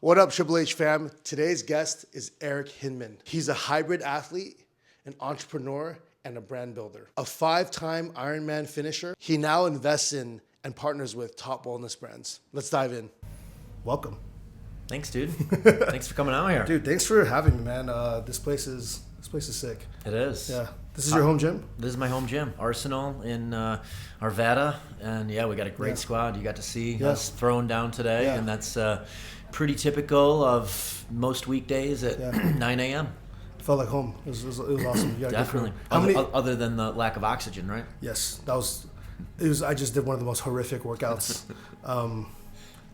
What up, Triple H fam? Today's guest is Eric Hinman. He's a hybrid athlete, an entrepreneur, and a brand builder. A 5-time Ironman finisher, he now invests in and partners with top wellness brands. Let's dive in. Welcome. Thanks, dude. Thanks for coming out here. Dude, thanks for having me, man. This place is sick. It is. Yeah. This is your home gym? This is my home gym, Arsenal in Arvada. And yeah, we got a great squad. You got to see us throwing down today. Yeah. And that's pretty typical of most weekdays at 9 a.m. Felt like home. It was awesome. You got Definitely. Other than the lack of oxygen, right? Yes. I just did one of the most horrific workouts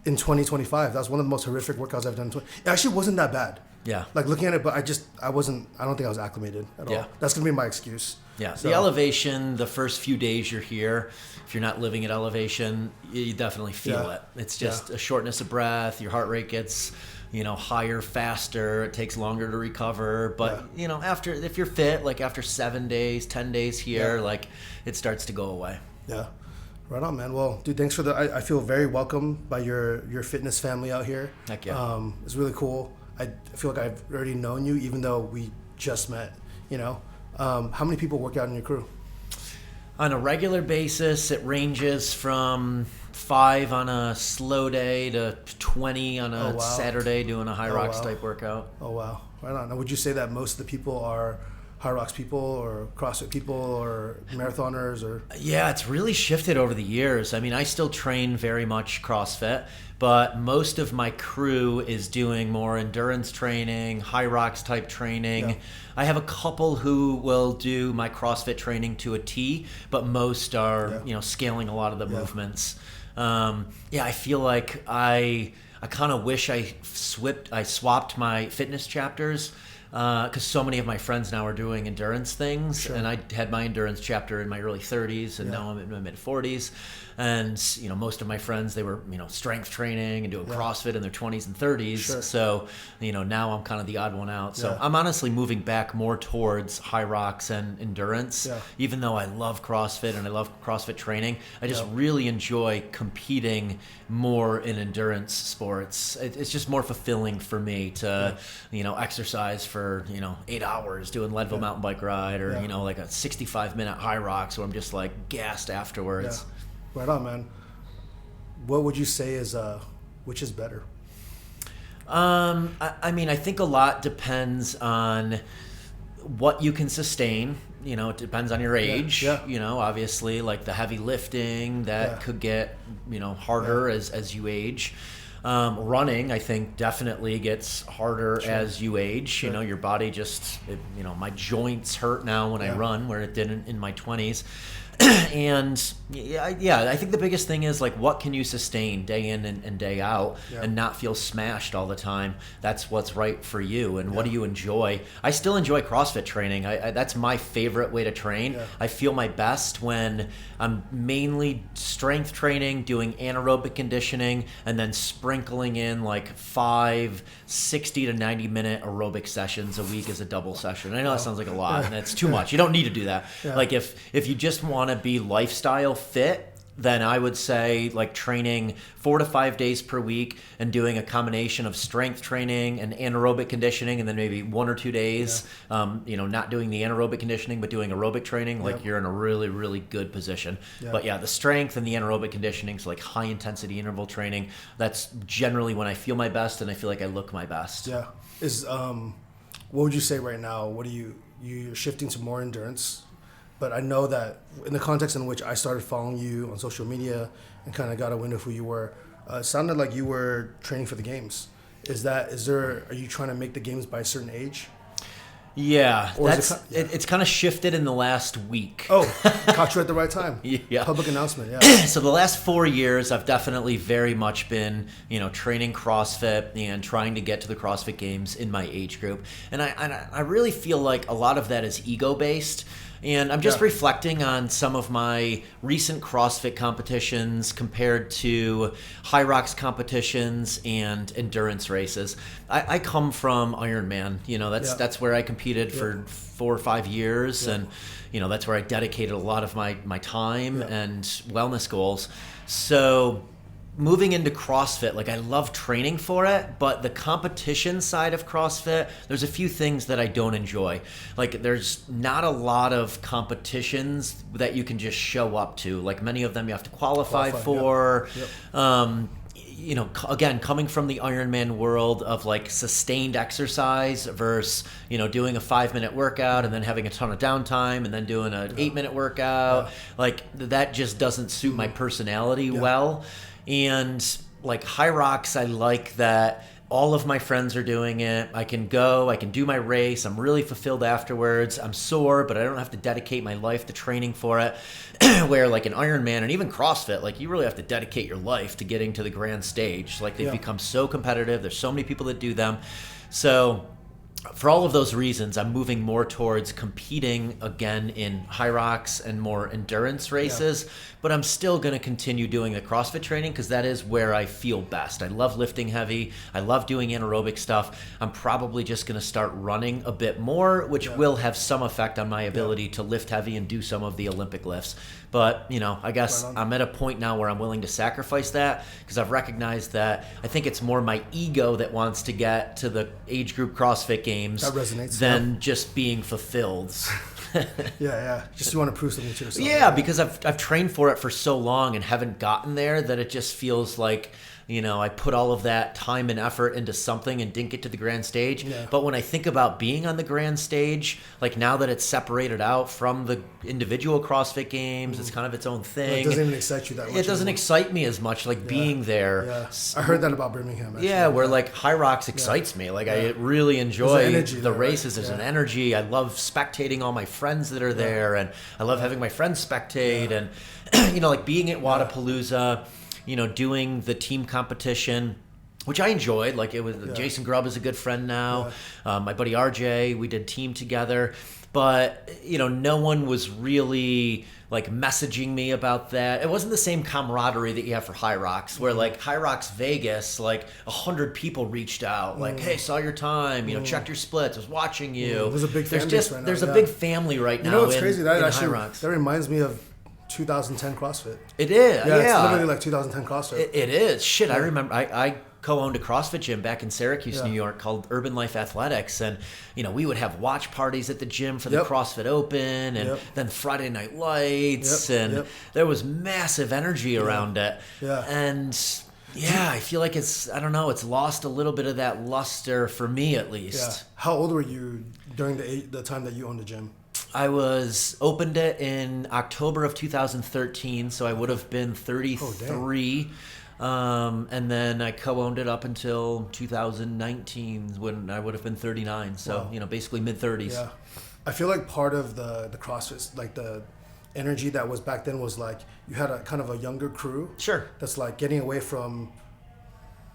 in 2025. That was one of the most horrific workouts I've done. It actually wasn't that bad. Yeah. Like looking at it, but I don't think I was acclimated at all. That's going to be my excuse. Yeah. So. The elevation, the first few days you're here, if you're not living at elevation, you definitely feel it. It's just a shortness of breath. Your heart rate gets, higher, faster. It takes longer to recover. But, if you're fit, like after 7 days, 10 days here, like it starts to go away. Yeah. Right on, man. Well, dude, thanks for I feel very welcome by your fitness family out here. Heck yeah. It's really cool. I feel like I've already known you, even though we just met, How many people work out in your crew? On a regular basis, it ranges from 5 on a slow day to 20 on a Saturday doing a HYROX type workout. Oh, wow. Right on. Now, would you say that most of the people are HYROX people or CrossFit people or marathoners or? Yeah, it's really shifted over the years. I mean, I still train very much CrossFit, but most of my crew is doing more endurance training, HYROX type training. Yeah. I have a couple who will do my CrossFit training to a T, but most are, scaling a lot of the movements. I feel like I kind of wish I swapped my fitness chapters. Because so many of my friends now are doing endurance things, and I had my endurance chapter in my early 30s, and now I'm in my mid 40s, and most of my friends, they were strength training and doing CrossFit in their 20s and 30s. So now I'm kind of the odd one out. So I'm honestly moving back more towards HYROX and endurance, even though I love CrossFit and I love CrossFit training. I just really enjoy competing more in endurance sports. It's just more fulfilling for me to exercise for 8 hours doing Leadville mountain bike ride or like a 65-minute HYROX where I'm just like gassed afterwards. Right on, man. What would you say is which is better? I think a lot depends on what you can sustain. It depends on your age. Obviously, like the heavy lifting that could get harder as you age. Running, I think, definitely gets harder as you age. Your body just, my joints hurt now when I run, where it didn't in my 20s. And I think the biggest thing is like, what can you sustain day in and day out and not feel smashed all the time? That's what's right for you. And what do you enjoy? I still enjoy CrossFit training. That's my favorite way to train. I feel my best when I'm mainly strength training, doing anaerobic conditioning, and then sprinkling in like 5 60 to 90 minute aerobic sessions a week as a double session. I know that sounds like a lot and it's too much. You don't need to do that. Like if you just want to be lifestyle fit, then I would say like training 4 to 5 days per week and doing a combination of strength training and anaerobic conditioning, and then maybe 1 or 2 days, not doing the anaerobic conditioning, but doing aerobic training, like you're in a really, really good position. But the strength and the anaerobic conditioning, so like high intensity interval training, that's generally when I feel my best and I feel like I look my best. Yeah. What would you say right now? You're shifting to more endurance? But I know that in the context in which I started following you on social media and kind of got a window of who you were, it sounded like you were training for the games. Are you trying to make the games by a certain age? Yeah, it's kind of shifted in the last week. Oh, caught you at the right time. Public announcement, So the last 4 years, I've definitely very much been, training CrossFit and trying to get to the CrossFit Games in my age group. And I really feel like a lot of that is ego-based. And I'm just reflecting on some of my recent CrossFit competitions compared to HYROX competitions and endurance races. I come from Ironman. That's where I competed for 4 or 5 years, and that's where I dedicated a lot of my time and wellness goals. So moving into CrossFit, like I love training for it, but the competition side of CrossFit, there's a few things that I don't enjoy. Like there's not a lot of competitions that you can just show up to. Like many of them you have to qualify for. Yep. You know, again, coming from the Ironman world of like sustained exercise versus, you know, doing a 5-minute workout and then having a ton of downtime and then doing an 8-minute workout, like that just doesn't suit my personality well. And like HYROX, I like that all of my friends are doing it. I can go, I can do my race. I'm really fulfilled afterwards. I'm sore, but I don't have to dedicate my life to training for it. Where like an Ironman and even CrossFit, like you really have to dedicate your life to getting to the grand stage. Like they've become so competitive. There's so many people that do them. So for all of those reasons, I'm moving more towards competing again in HYROX and more endurance races, but I'm still going to continue doing the CrossFit training because that is where I feel best. I love lifting heavy. I love doing anaerobic stuff. I'm probably just going to start running a bit more, which will have some effect on my ability to lift heavy and do some of the Olympic lifts. But, you know, I guess I'm at a point now where I'm willing to sacrifice that because I've recognized that I think it's more my ego that wants to get to the age group CrossFit games that resonates, than just being fulfilled. Just you want to prove something to yourself. Yeah, because I've trained for it for so long and haven't gotten there that it just feels like, you know, I put all of that time and effort into something and didn't get to the grand stage. Yeah. But when I think about being on the grand stage, like now that it's separated out from the individual CrossFit games, it's kind of its own thing. Well, it doesn't even excite you that much. It doesn't excite me as much, like being there. Yeah. I heard that about Birmingham, actually. Yeah, where like HYROX excites me. Like I really enjoy the races. There's an energy. I love spectating all my friends that are there, and I love having my friends spectate. And, you know, like being at Wadapalooza, you know, doing the team competition, which I enjoyed. Like it was Jason Grubb is a good friend now. My buddy RJ, we did team together. But, you know, no one was really like messaging me about that. It wasn't the same camaraderie that you have for HYROX, where like HYROX Vegas, like 100 people reached out, like, hey, saw your time, you know, checked your splits, was watching you. There's a big fan base right now. There's a big family right now. You know what's crazy? That actually HYROX. That reminds me of 2010 CrossFit. It is. Yeah, it's literally like 2010 CrossFit. It is. Shit, I remember. I co-owned a CrossFit gym back in Syracuse, New York, called Urban Life Athletics, and you know we would have watch parties at the gym for the CrossFit Open, and then Friday Night Lights, and there was massive energy around it. And I feel like it's lost a little bit of that luster for me at least. How old were you during the time that you owned the gym? I opened it in October of 2013, so I would have been 33. And then I co-owned it up until 2019 when I would have been 39. So, you know, basically mid-30s. Yeah. I feel like part of the CrossFit, like the energy that was back then was like you had a kind of a younger crew. Sure. That's like getting away from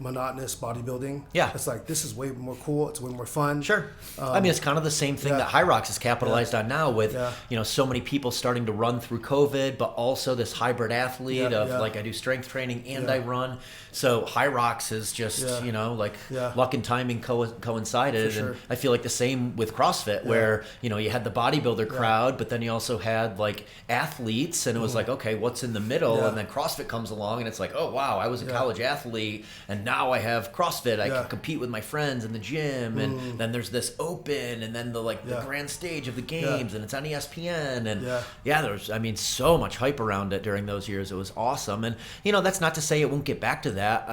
monotonous bodybuilding. Yeah. It's like, this is way more cool. It's way more fun. Sure. I mean, it's kind of the same thing that HYROX has capitalized on now with, you know, so many people starting to run through COVID, but also this hybrid athlete of like I do strength training and I run. So HYROX is just, you know, like luck and timing coincided. Sure. And I feel like the same with CrossFit where, you know, you had the bodybuilder crowd, but then you also had like athletes and it was like, okay, what's in the middle? And then CrossFit comes along and it's like, oh, wow, I was a college athlete and now I have CrossFit. I can compete with my friends in the gym, and then there's this open, and then the grand stage of the games, and it's on ESPN, and there's so much hype around it during those years. It was awesome, and you know that's not to say it won't get back to that.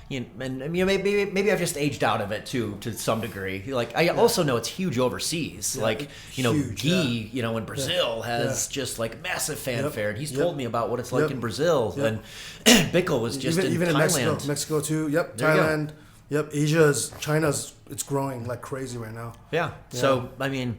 Maybe I've just aged out of it too to some degree. Like I also know it's huge overseas. Like you know, Guy, you know, in Brazil has just like massive fanfare, and he's told me about what it's like in Brazil. And Bickle was just even in Thailand. Mexico too. Yep, Thailand. Yep, China's it's growing like crazy right now. Yeah. So I mean,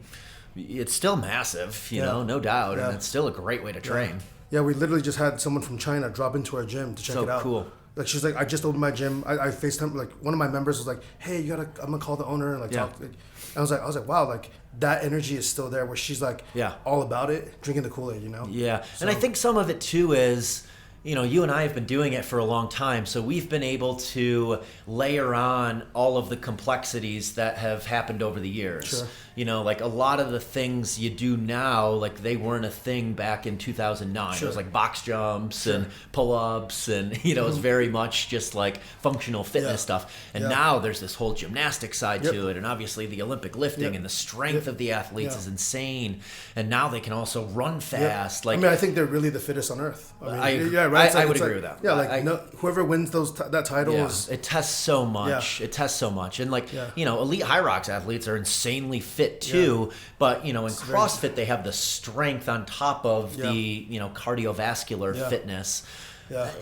it's still massive, you know, no doubt, and it's still a great way to train. Yeah, we literally just had someone from China drop into our gym to check it out. So cool. Like she's like, I just opened my gym. I FaceTime, like one of my members was like, hey, I'm gonna call the owner and like talk. And I was like, wow, like that energy is still there where she's like all about it, drinking the Kool-Aid, you know? Yeah. So, and I think some of it too is, you know, you and I have been doing it for a long time, so we've been able to layer on all of the complexities that have happened over the years. Sure. like a lot of the things you do now, like they weren't a thing back in 2009. It was like box jumps and pull-ups and, it was very much just like functional fitness stuff. And now there's this whole gymnastic side to it. And obviously the Olympic lifting and the strength of the athletes is insane. And now they can also run fast. Like, I think they're really the fittest on earth. I would agree with that. Yeah, whoever wins that title is... It tests so much. It tests so much. And elite HYROX athletes are insanely fit too. But, in CrossFit, they have the strength on top of the, cardiovascular fitness.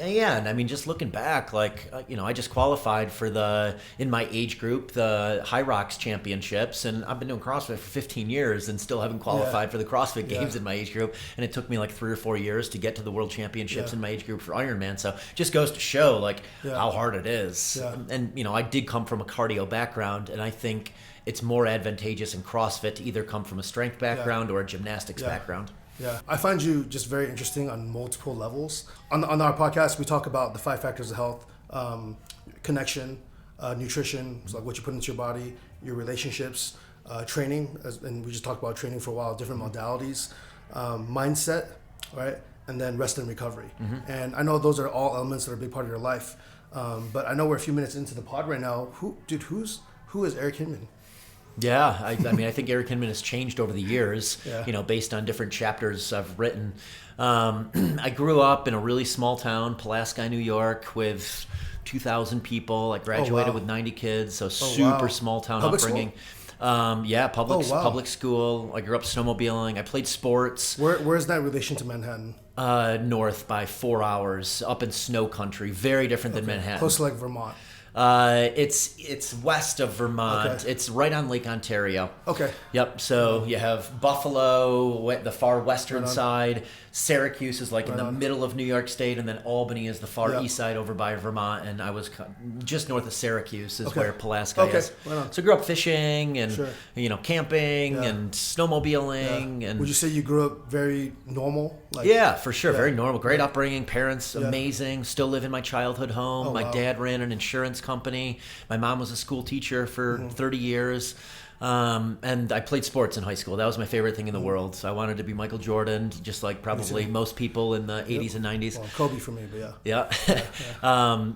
And I mean, just looking back, like, I just qualified for in my age group, the HYROX championships, and I've been doing CrossFit for 15 years and still haven't qualified for the CrossFit games in my age group. And it took me like 3 or 4 years to get to the world championships in my age group for Ironman. So it just goes to show like how hard it is. And, I did come from a cardio background, and I think it's more advantageous in CrossFit to either come from a strength background or a gymnastics background. Yeah, I find you just very interesting on multiple levels. On our podcast, we talk about the 5 factors of health: connection, nutrition, so like what you put into your body, your relationships, training, and we just talked about training for a while, different modalities, mindset, right, and then rest and recovery. And I know those are all elements that are a big part of your life. But I know we're a few minutes into the pod right now. Who is Eric Hinman? Yeah, I mean, I think Eric Hinman has changed over the years, based on different chapters I've written. I grew up in a really small town, Pulaski, New York, with 2,000 people. I graduated with 90 kids, so super small town upbringing. Public school. I grew up snowmobiling. I played sports. Where's that relation to Manhattan? North by 4 hours, up in snow country. Very different than Manhattan. Close to like Vermont. It's west of Vermont. Okay. It's right on Lake Ontario. Okay. Yep. So you have Buffalo, the far western side. Syracuse is like in the middle of New York State, and then Albany is the far east side over by Vermont. And I was just north of Syracuse is where Pulaski is. So I grew up fishing and camping and snowmobiling. And would you say you grew up very normal? For sure, very normal. Great upbringing. Parents amazing. Still live in my childhood home. My dad ran an insurance company. My mom was a school teacher for 30 years. And I played sports in high school. That was my favorite thing in the world. So I wanted to be Michael Jordan, just like probably most people in the 80s and 90s. Well, Kobe for me, but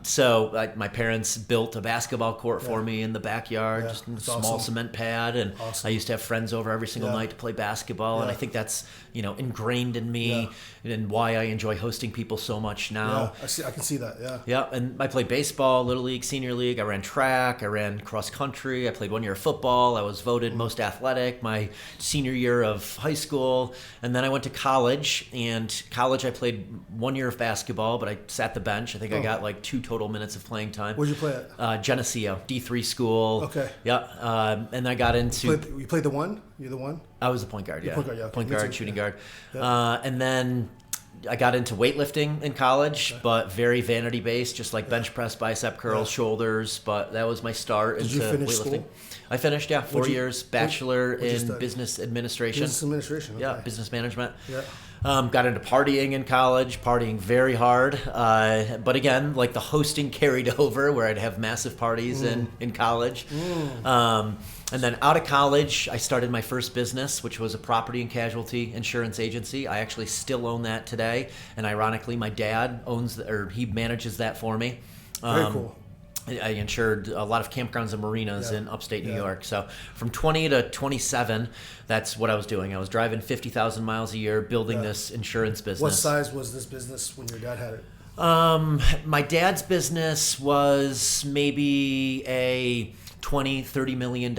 So my parents built a basketball court for me in the backyard, just a small cement pad. And I used to have friends over every single night to play basketball. And I think that's, ingrained in me and why I enjoy hosting people so much now. I can see that, Yeah, and I played baseball, Little League, Senior League. I ran track. I ran cross country. I played 1 year of football. I was voted most athletic my senior year of high school. And then I went to college. And college I played 1 year of basketball, but I sat the bench. I think I got like 2 total minutes of playing time. Where'd you play at? Geneseo, D3 school. Okay. Yeah. And I got into... You played the one? You're the one? I was the point guard, Point guard, Point guard, shooting guard. Yeah. And then I got into weightlifting in college, but very vanity based, just like bench press, bicep curls, shoulders. But that was my start into weightlifting. Did you finish school? I finished, 4 years, bachelor in business administration. Business administration, okay. Yeah, business management. Yeah. Got into partying in college, partying very hard. But again, like the hosting carried over where I'd have massive parties in college. And then out of college, I started my first business, which was a property and casualty insurance agency. I actually still own that today. And ironically, my dad he manages that for me. Very cool. I insured a lot of campgrounds and marinas in upstate New York. So from 20 to 27, that's what I was doing. I was driving 50,000 miles a year, building this insurance business. What size was this business when your dad had it? My dad's business was maybe a $20-30 million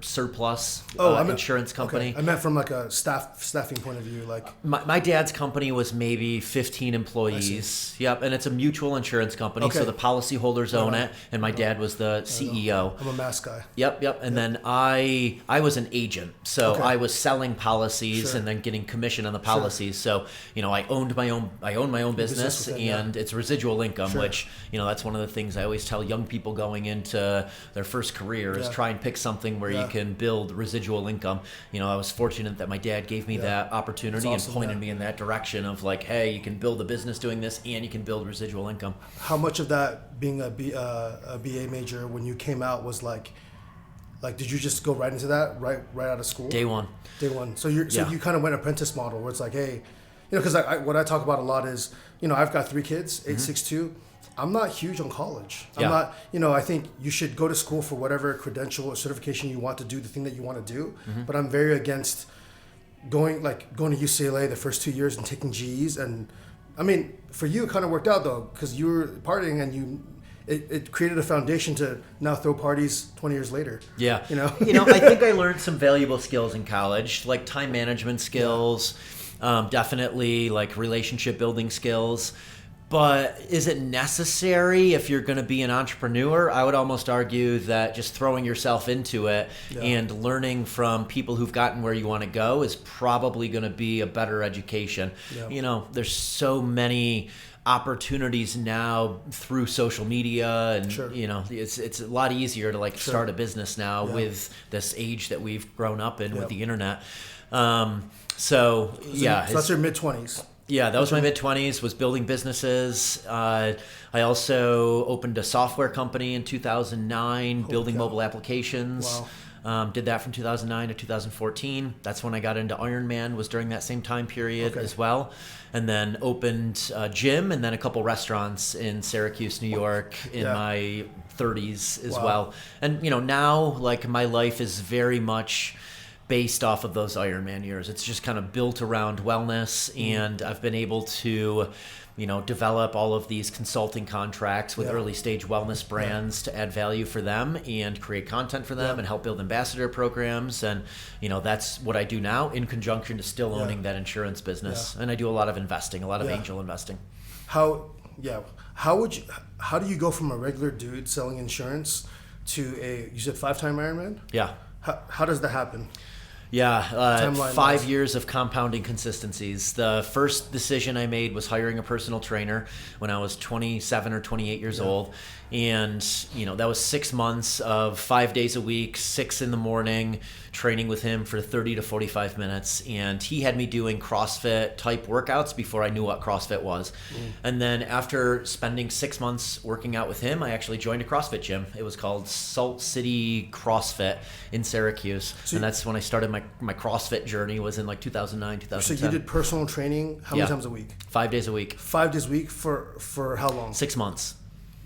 surplus insurance company. Okay. I meant from like a staffing point of view. Like my dad's company was maybe 15 employees. Yep, and it's a mutual insurance company, so the policyholders own it, and my dad was the CEO. I'm a mass guy. Yep. And then I was an agent, so I was selling policies and then getting commission on the policies. So I owned my own business, and it's residual income, which that's one of the things I always tell young people going into their first career is try and pick something where you can build residual income. I was fortunate that my dad gave me that opportunity and pointed me in that direction of like, hey, you can build a business doing this and you can build residual income. How much of that being a BA major when you came out was like Like, did you just go right into that right out of school? Day one. So you kind of went apprentice model where it's like, hey, because what I talk about a lot is, I've got 3 kids, 8, 6, 2. I'm not huge on college. I'm not, I think you should go to school for whatever credential or certification you want to do, the thing that you want to do. But I'm very against going to UCLA the first 2 years and taking GEs. And I mean, for you, it kind of worked out though, because you were partying and it created a foundation to now throw parties 20 years later. Yeah. I think I learned some valuable skills in college, like time management skills, definitely like relationship building skills. But is it necessary if you're going to be an entrepreneur? I would almost argue that just throwing yourself into it and learning from people who've gotten where you want to go is probably going to be a better education. Yeah. There's so many opportunities now through social media, and it's a lot easier to start a business now with this age that we've grown up in with the internet. So that's your mid-20s. Yeah, that was my mid-20s, was building businesses. I also opened a software company in 2009, building mobile applications. Wow. Did that from 2009 to 2014. That's when I got into Ironman, was during that same time period as well. And then opened a gym and then a couple restaurants in Syracuse, New York in my 30s as well. And, now my life is very much based off of those Ironman years. It's just kind of built around wellness, and I've been able to, develop all of these consulting contracts with early stage wellness brands to add value for them and create content for them and help build ambassador programs. And, that's what I do now in conjunction to still owning that insurance business. And I do a lot of investing, a lot of angel investing. How do you go from a regular dude selling insurance to you said 5-time Ironman? Yeah. How does that happen? Yeah, 5 years of compounding consistencies. The first decision I made was hiring a personal trainer when I was 27 or 28 years old. And, that was 6 months of 5 days a week, 6 in the morning, training with him for 30 to 45 minutes. And he had me doing CrossFit type workouts before I knew what CrossFit was. And then after spending 6 months working out with him, I actually joined a CrossFit gym. It was called Salt City CrossFit in Syracuse. And that's when I started my CrossFit journey, was in 2009, 2010. So you did personal training how many times a week? 5 days a week. 5 days a week for how long? 6 months.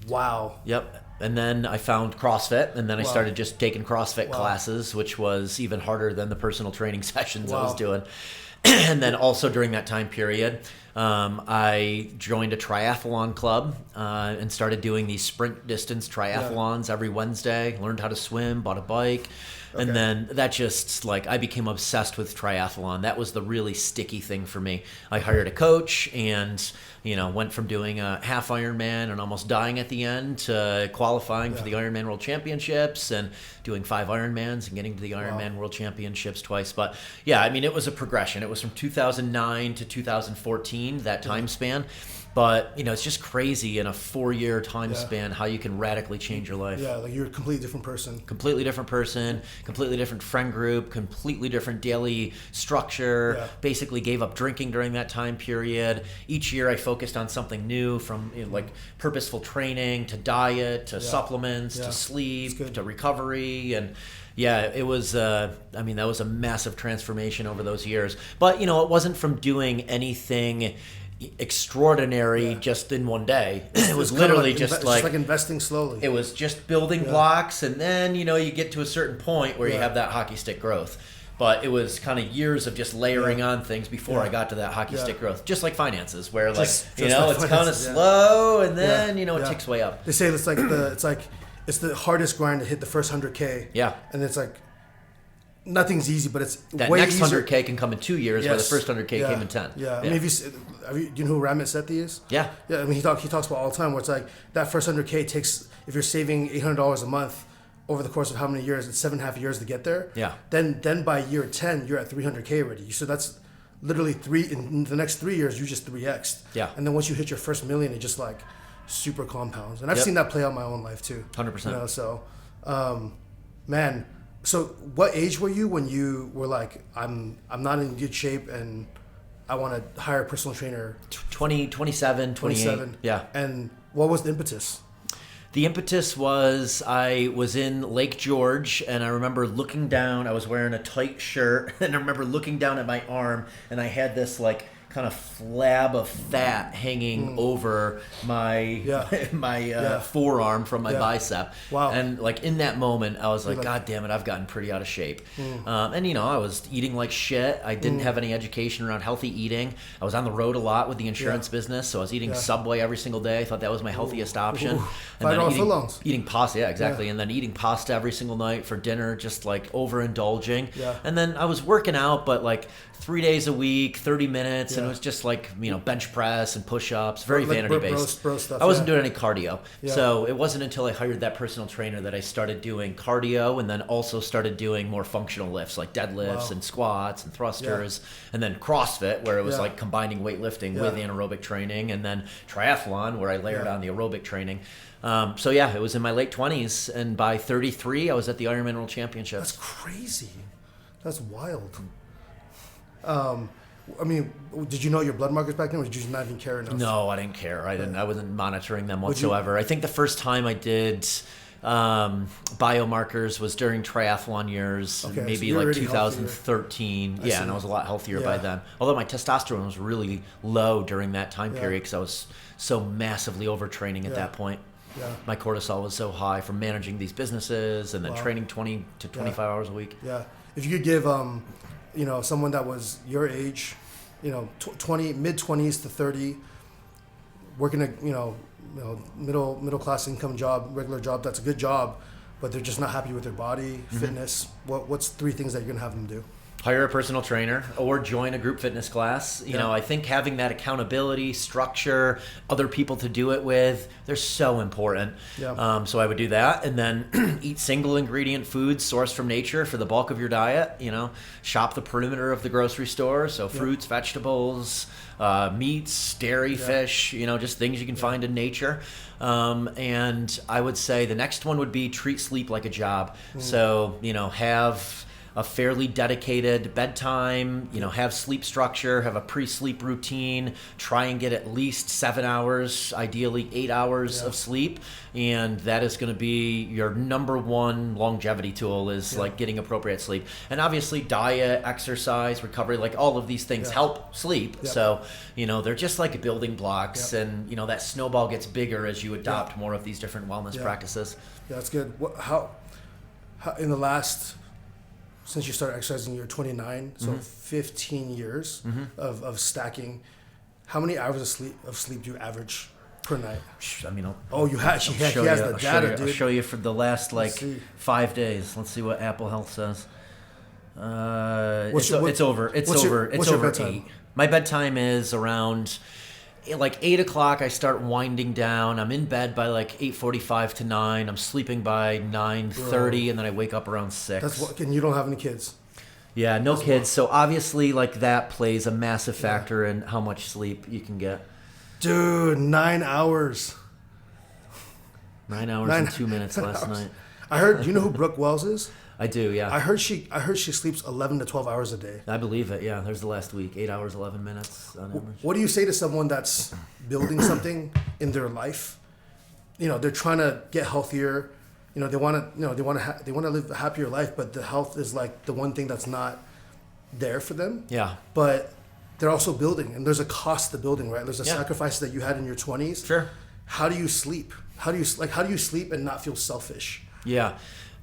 Wow. Yep. And then I found CrossFit, and then I started just taking CrossFit classes, which was even harder than the personal training sessions I was doing. And then also during that time period, I joined a triathlon club and started doing these sprint distance triathlons every Wednesday, learned how to swim, bought a bike. And then that just, I became obsessed with triathlon. That was the really sticky thing for me. I hired a coach and, went from doing a half Ironman and almost dying at the end to qualifying for the Ironman World Championships and doing 5 Ironmans and getting to the Ironman World Championships twice. But it was a progression. It was from 2009 to 2014, that time span. But, it's just crazy in a 4-year time span how you can radically change your life. Yeah, you're a completely different person. Completely different person, completely different friend group, completely different daily structure. Yeah. Basically gave up drinking during that time period. Each year I focused on something new, from purposeful training to diet to supplements to sleep to recovery. And it was, that was a massive transformation over those years. But, it wasn't from doing anything extraordinary just in one day. It was literally just like investing slowly. It was just building blocks, and then you get to a certain point where you have that hockey stick growth. But it was kind of years of just layering on things before I got to that hockey stick growth. Just like finances, where it's kind of slow, and then it ticks way up. They say it's the hardest grind to hit the first 100K. Yeah, and it's nothing's easy, but it's that way next easier. 100K can come in 2 years, where the first 100K came in 10. Yeah, I mean, do you know who Ramit Sethi is? Yeah. I mean, he talks about all the time, where it's that first 100K takes, if you're saving $800 a month over the course of how many years? It's 7.5 years to get there. Yeah. Then by year 10, you're at 300K already. So that's literally in the next 3 years, you just 3x'd. Yeah. And then once you hit your first million, it just super compounds. And I've seen that play out in my own life too. 100%. So, man. So what age were you when you were I'm not in good shape and I want to hire a personal trainer? 27, 28. Yeah. And what was the impetus? The impetus was I was in Lake George, and I remember looking down. I was wearing a tight shirt, and I remember looking down at my arm, and I had this like kind of flab of fat hanging over my forearm from my bicep. Wow. And like in that moment, I was like, God damn it, I've gotten pretty out of shape. And you know, I was eating like shit. I didn't have any education around healthy eating. I was on the road a lot with the insurance business, so I was eating Subway every single day. I thought that was my healthiest option. And then eating pasta, exactly. And then eating pasta every single night for dinner, just like overindulging. And then I was working out, but like 3 days a week, 30 minutes, and it was just like, you know, bench press and push-ups, very like vanity-based. Bro stuff, I wasn't doing any cardio. So it wasn't until I hired that personal trainer that I started doing cardio, and then also started doing more functional lifts like deadlifts and squats and thrusters, and then CrossFit, where it was like combining weightlifting with anaerobic training, and then triathlon, where I layered on the aerobic training. So yeah, it was in my late 20s, and by 33, I was at the Ironman World Championships. That's crazy. That's wild. I mean, did you know your blood markers back then, or did you not even care enough? No, I didn't care. I wasn't monitoring them whatsoever. I think the first time I did biomarkers was during triathlon years, maybe so like 2013. Yeah, and I was a lot healthier by then. Although my testosterone was really low during that time period because I was so massively overtraining at that point. My cortisol was so high from managing these businesses and then training 20 to 25 hours a week. Yeah. If you could give you know, someone that was your age, you know, mid-20s to 30, working a, you know, middle class income job, regular job, that's a good job, but they're just not happy with their body, fitness. What's 3 things that you're going to have them do? Hire a personal trainer or join a group fitness class. You know, I think having that accountability, structure, other people to do it with, they're so important. So I would do that, and then eat single ingredient foods sourced from nature for the bulk of your diet. You know, shop the perimeter of the grocery store, so fruits, vegetables, meats, dairy, fish, you know, just things you can find in nature. And I would say the next one would be treat sleep like a job. So, you know, have a fairly dedicated bedtime, you know, have sleep structure, have a pre-sleep routine, try and get at least 7 hours, ideally 8 hours of sleep. And that is going to be your number one longevity tool is like getting appropriate sleep. And obviously diet, exercise, recovery, like all of these things help sleep. So, you know, they're just like building blocks and, you know, that snowball gets bigger as you adopt more of these different wellness practices. Yeah, that's good. How in the last, since you started exercising, you're 29, so 15 years of stacking. How many hours of sleep do you average per night? I mean, he has the data, dude. I'll show you for the last 5 days. Let's see what Apple Health says. It's over 8. My bedtime is around like 8 o'clock. I start winding down. I'm in bed by like 8:45 to 9. I'm sleeping by 9:30, and then I wake up around 6. And you don't have any kids? Yeah, no kids. So obviously, like that plays a massive factor in how much sleep you can get. Dude, 9 hours. 9 hours and 2 minutes last night. I heard. Do you know who Brooke Wells is? I do, yeah. I heard she sleeps 11 to 12 hours a day. I believe it, yeah. There's the last week, 8 hours, 11 minutes on average. What do you say to someone that's building something in their life? You know, they're trying to get healthier. You know, they want to live a happier life, but the health is like the one thing that's not there for them. Yeah. But they're also building, and there's a cost to building, right? There's a sacrifice that you had in your 20s. Sure. How do you sleep? How do you sleep and not feel selfish? Yeah.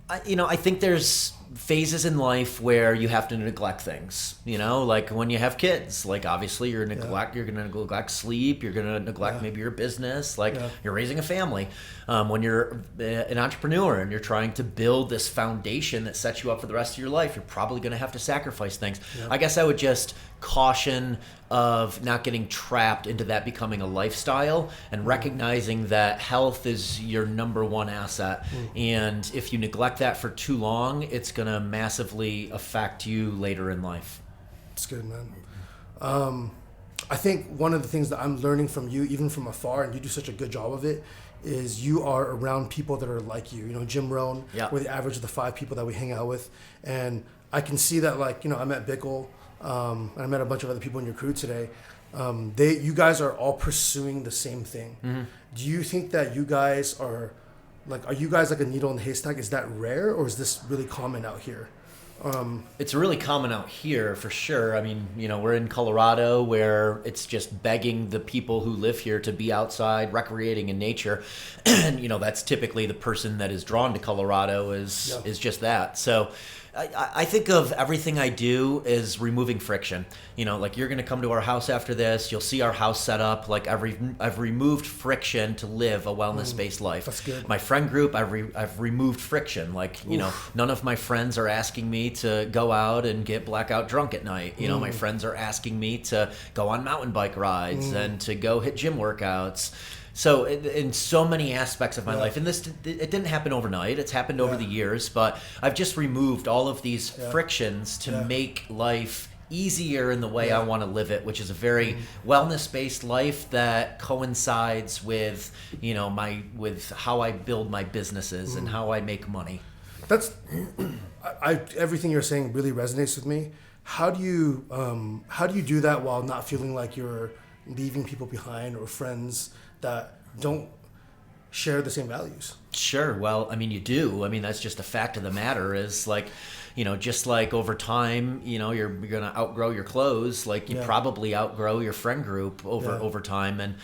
I think there's phases in life where you have to neglect things, you know, like when you have kids, like obviously you're going to neglect sleep, you're going to neglect maybe your business, like you're raising a family. When you're an entrepreneur and you're trying to build this foundation that sets you up for the rest of your life, you're probably going to have to sacrifice things. I guess I would just caution of not getting trapped into that becoming a lifestyle and recognizing that health is your number one asset. And if you neglect that for too long, it's going to massively affect you later in life. That's good, man. I think one of the things that I'm learning from you, even from afar, and you do such a good job of it, is you are around people that are like you. You know, Jim Rohn, we're the average of the 5 people that we hang out with. And I can see that, like, you know, I met Bickle, and I met a bunch of other people in your crew today. You guys are all pursuing the same thing. Do you think that you guys are Like, are you guys like a needle in the haystack? Is that rare, or is this really common out here? It's really common out here for sure. I mean, we're in Colorado where it's just begging the people who live here to be outside recreating in nature. And, that's typically the person that is drawn to Colorado is just that. So I think of everything I do as removing friction. Like you're going to come to our house after this. You'll see our house set up. Like I've removed friction to live a wellness-based life. That's good. My friend group, I've removed friction. Like, none of my friends are asking me to go out and get blackout drunk at night. My friends are asking me to go on mountain bike rides and to go hit gym workouts. So in so many aspects of my life, and it didn't happen overnight, it's happened over the years, but I've just removed all of these frictions to make life easier in the way I want to live it, which is a very wellness-based life that coincides with, with how I build my businesses and how I make money. That's, everything you're saying really resonates with me. How do you do that while not feeling like you're leaving people behind or friends that don't share the same values? Sure. Well, I mean, you do. I mean, that's just a fact of the matter is like, just like over time, you're going to outgrow your clothes. Like you probably outgrow your friend group over time. And,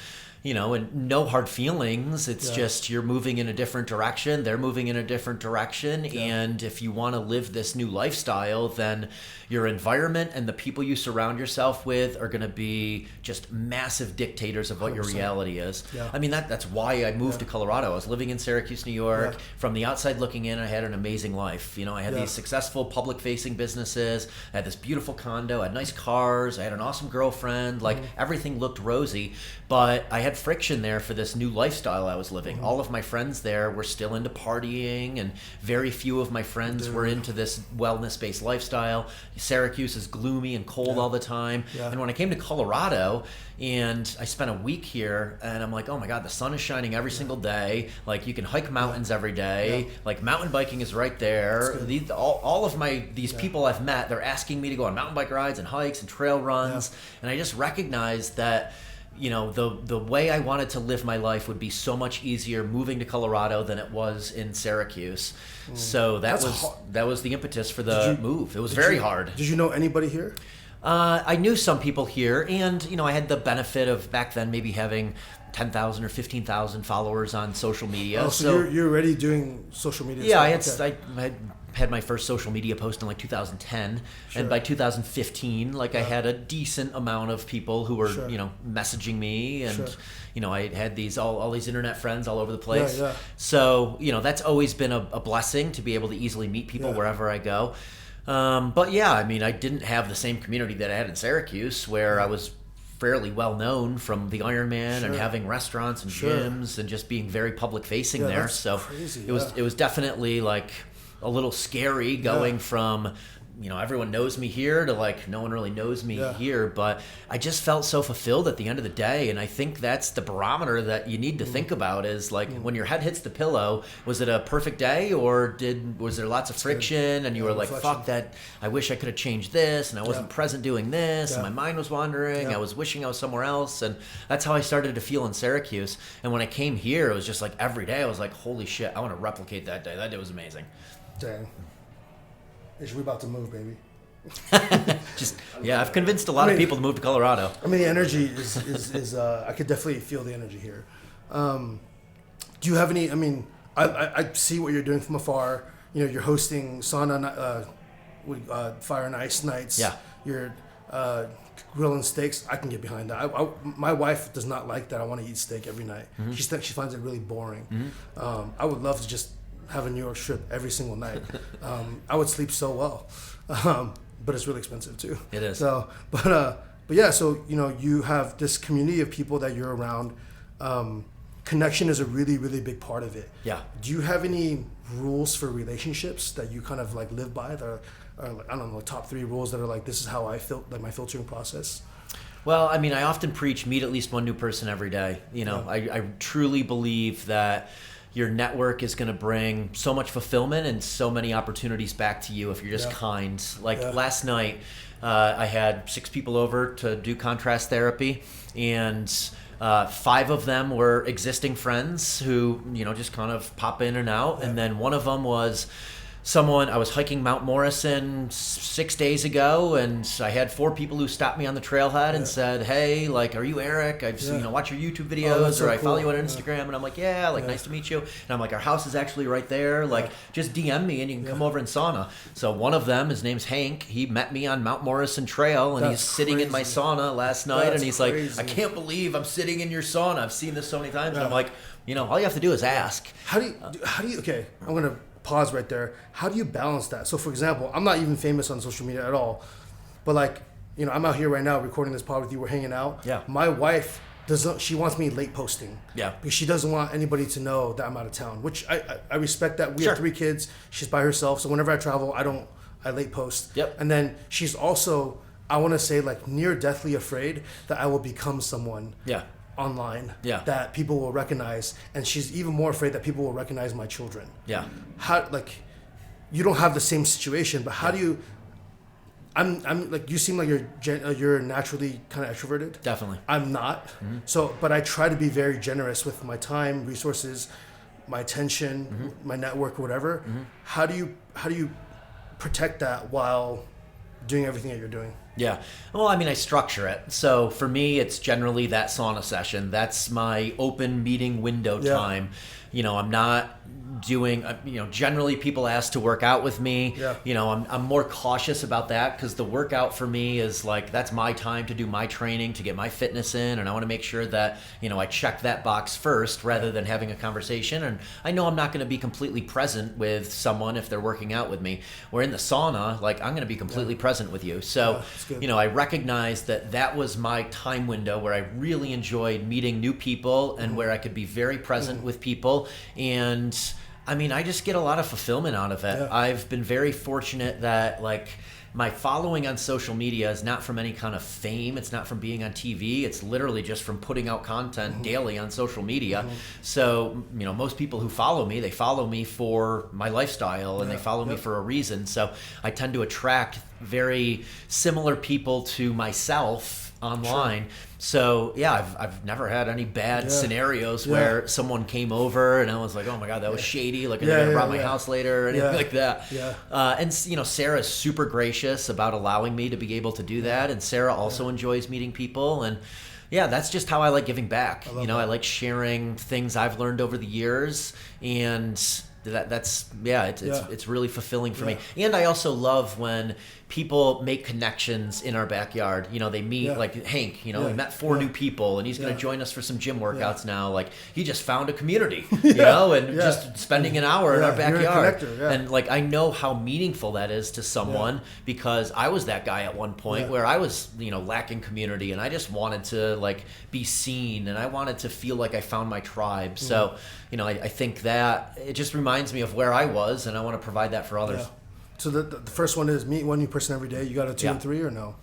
and no hard feelings. It's just you're moving in a different direction. They're moving in a different direction. And if you want to live this new lifestyle, then your environment and the people you surround yourself with are going to be just massive dictators of what 100%. Your reality is. Yeah. I mean, that's why I moved to Colorado. I was living in Syracuse, New York. Yeah. From the outside looking in, I had an amazing life. I had these successful public-facing businesses. I had this beautiful condo. I had nice cars. I had an awesome girlfriend. Like, everything looked rosy. But I had friction there for this new lifestyle I was living. All of my friends there were still into partying, and very few of my friends were into this wellness-based lifestyle. Syracuse is gloomy and cold all the time. Yeah. And when I came to Colorado and I spent a week here, and I'm like, oh my God, the sun is shining every single day. Like you can hike mountains every day. Yeah. Like mountain biking is right there. All of these people I've met, they're asking me to go on mountain bike rides and hikes and trail runs. Yeah. And I just recognized that the way I wanted to live my life would be so much easier moving to Colorado than it was in Syracuse. So that was the impetus for the move. It was very hard. Did you know anybody here? I knew some people here, and I had the benefit of back then maybe having 10,000 or 15,000 followers on social media. Oh, so you're already doing social media? Yeah, I had my first social media post in like 2010, and by 2015 I had a decent amount of people who were messaging me, and I had all these internet friends all over the place. So that's always been a blessing to be able to easily meet people wherever I go. But I mean, I didn't have the same community that I had in Syracuse, where I was fairly well known from the Ironman and having restaurants and gyms and just being very public facing there. So crazy. It was definitely like a little scary going from everyone knows me here to like no one really knows me here, but I just felt so fulfilled at the end of the day. And I think that's the barometer that you need to think about is like when your head hits the pillow, was it a perfect day, or was there lots of friction and you were like, fuck that, I wish I could have changed this, and I wasn't present doing this, and my mind was wandering, I was wishing I was somewhere else. And that's how I started to feel in Syracuse. And when I came here, it was just like every day I was like, holy shit, I want to replicate that day. That day was amazing. Dang. We're about to move, baby. I've convinced a lot of people to move to Colorado. I mean, the energy is I could definitely feel the energy here. Do you have any, I mean, I see what you're doing from afar. You're hosting sauna, fire and ice nights. Yeah. You're grilling steaks. I can get behind that. My wife does not like that I want to eat steak every night. Mm-hmm. She finds it really boring. Mm-hmm. I would love to just have a New York strip every single night. I would sleep so well, but it's really expensive too. It is. So, but yeah. So you have this community of people that you're around. Connection is a really, really big part of it. Yeah. Do you have any rules for relationships that you kind of like live by? That are like, I don't know, top 3 rules that are like, this is how I feel, like my filtering process. Well, I mean, I often preach meet at least one new person every day. I truly believe that your network is going to bring so much fulfillment and so many opportunities back to you if you're just kind. Like last night, I had 6 people over to do contrast therapy, and 5 of them were existing friends who, just kind of pop in and out. And then one of them was someone, I was hiking Mount Morrison 6 days ago, and I had 4 people who stopped me on the trailhead and said, hey, like, are you Eric? I've watch your YouTube videos, or I follow you on Instagram. And I'm like, nice to meet you. And I'm like, our house is actually right there. Like, just DM me and you can come over and sauna. So one of them, his name's Hank, he met me on Mount Morrison Trail, and he's sitting in my sauna last night, and he's like, I can't believe I'm sitting in your sauna. I've seen this so many times. And I'm like, all you have to do is ask. How do you, okay, I'm going to pause right there. How do you balance that? So for example, I'm not even famous on social media at all, but like, I'm out here right now recording this pod with you. We're hanging out. Yeah. My wife she wants me late posting. Yeah. Because she doesn't want anybody to know that I'm out of town, which I respect that. We have 3 kids. She's by herself. So whenever I travel, I late post. Yep. And then she's also, I want to say, like, near deathly afraid that I will become someone. Yeah. Online that people will recognize, and she's even more afraid that people will recognize my children. Yeah. How, like, you don't have the same situation, but how do you? I'm like, you seem like you're naturally kind of extroverted. Definitely. I'm not. Mm-hmm. So, but I try to be very generous with my time, resources, my attention, my network, or whatever. Mm-hmm. How do you protect that while doing everything that you're doing? Yeah. Well, I mean, I structure it. So for me, it's generally that sauna session. That's my open meeting window time. I'm not doing, generally people ask to work out with me. Yeah. I'm more cautious about that, because the workout for me is like, that's my time to do my training, to get my fitness in. And I want to make sure that, I check that box first rather than having a conversation. And I know I'm not going to be completely present with someone if they're working out with me. Where in the sauna, like, I'm going to be completely present with you. So, I recognized that was my time window where I really enjoyed meeting new people and where I could be very present with people. And I mean, I just get a lot of fulfillment out of it. Yeah. I've been very fortunate that, like, my following on social media is not from any kind of fame. It's not from being on TV. It's literally just from putting out content daily on social media. So, most people who follow me, they follow me for my lifestyle, and they follow me for a reason. So I tend to attract very similar people to myself online. Sure. So I've never had any bad scenarios where someone came over and I was like, oh my God, that was shady. Like, they're gonna rob my house later, or anything like that. Yeah. And Sarah's super gracious about allowing me to be able to do that. And Sarah also enjoys meeting people. And that's just how I like giving back. I like sharing things I've learned over the years, and it's really fulfilling for me. And I also love when people make connections in our backyard. They meet, like Hank, he met 4 new people, and he's going to join us for some gym workouts now. Like, he just found a community, just spending an hour in our backyard. And like, I know how meaningful that is to someone, because I was that guy at one point where I was, lacking community, and I just wanted to, like, be seen, and I wanted to feel like I found my tribe. So, I think that it just reminds me of where I was, and I want to provide that for others. So the first one is meet one new person every day. You got a 2 and 3, or no?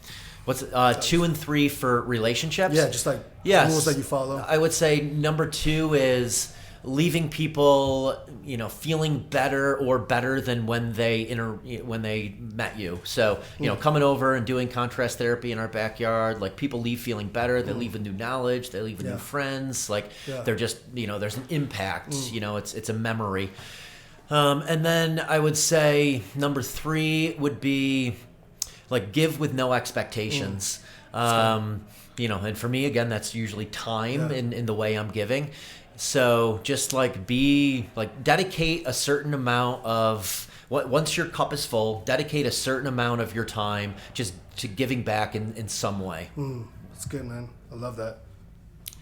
What's 2 and 3 for relationships? Yeah, just like rules that you follow. I would say number 2 is leaving people, feeling better or better than when they met you. So, coming over and doing contrast therapy in our backyard, like, people leave feeling better. They leave with new knowledge. They leave with new friends. Like, they're just, there's an impact. It's a memory. And then I would say number 3 would be, like, give with no expectations. And for me, again, that's usually time in the way I'm giving. So just dedicate a certain amount of, once your cup is full, dedicate a certain amount of your time just to giving back in some way. That's good, man. I love that.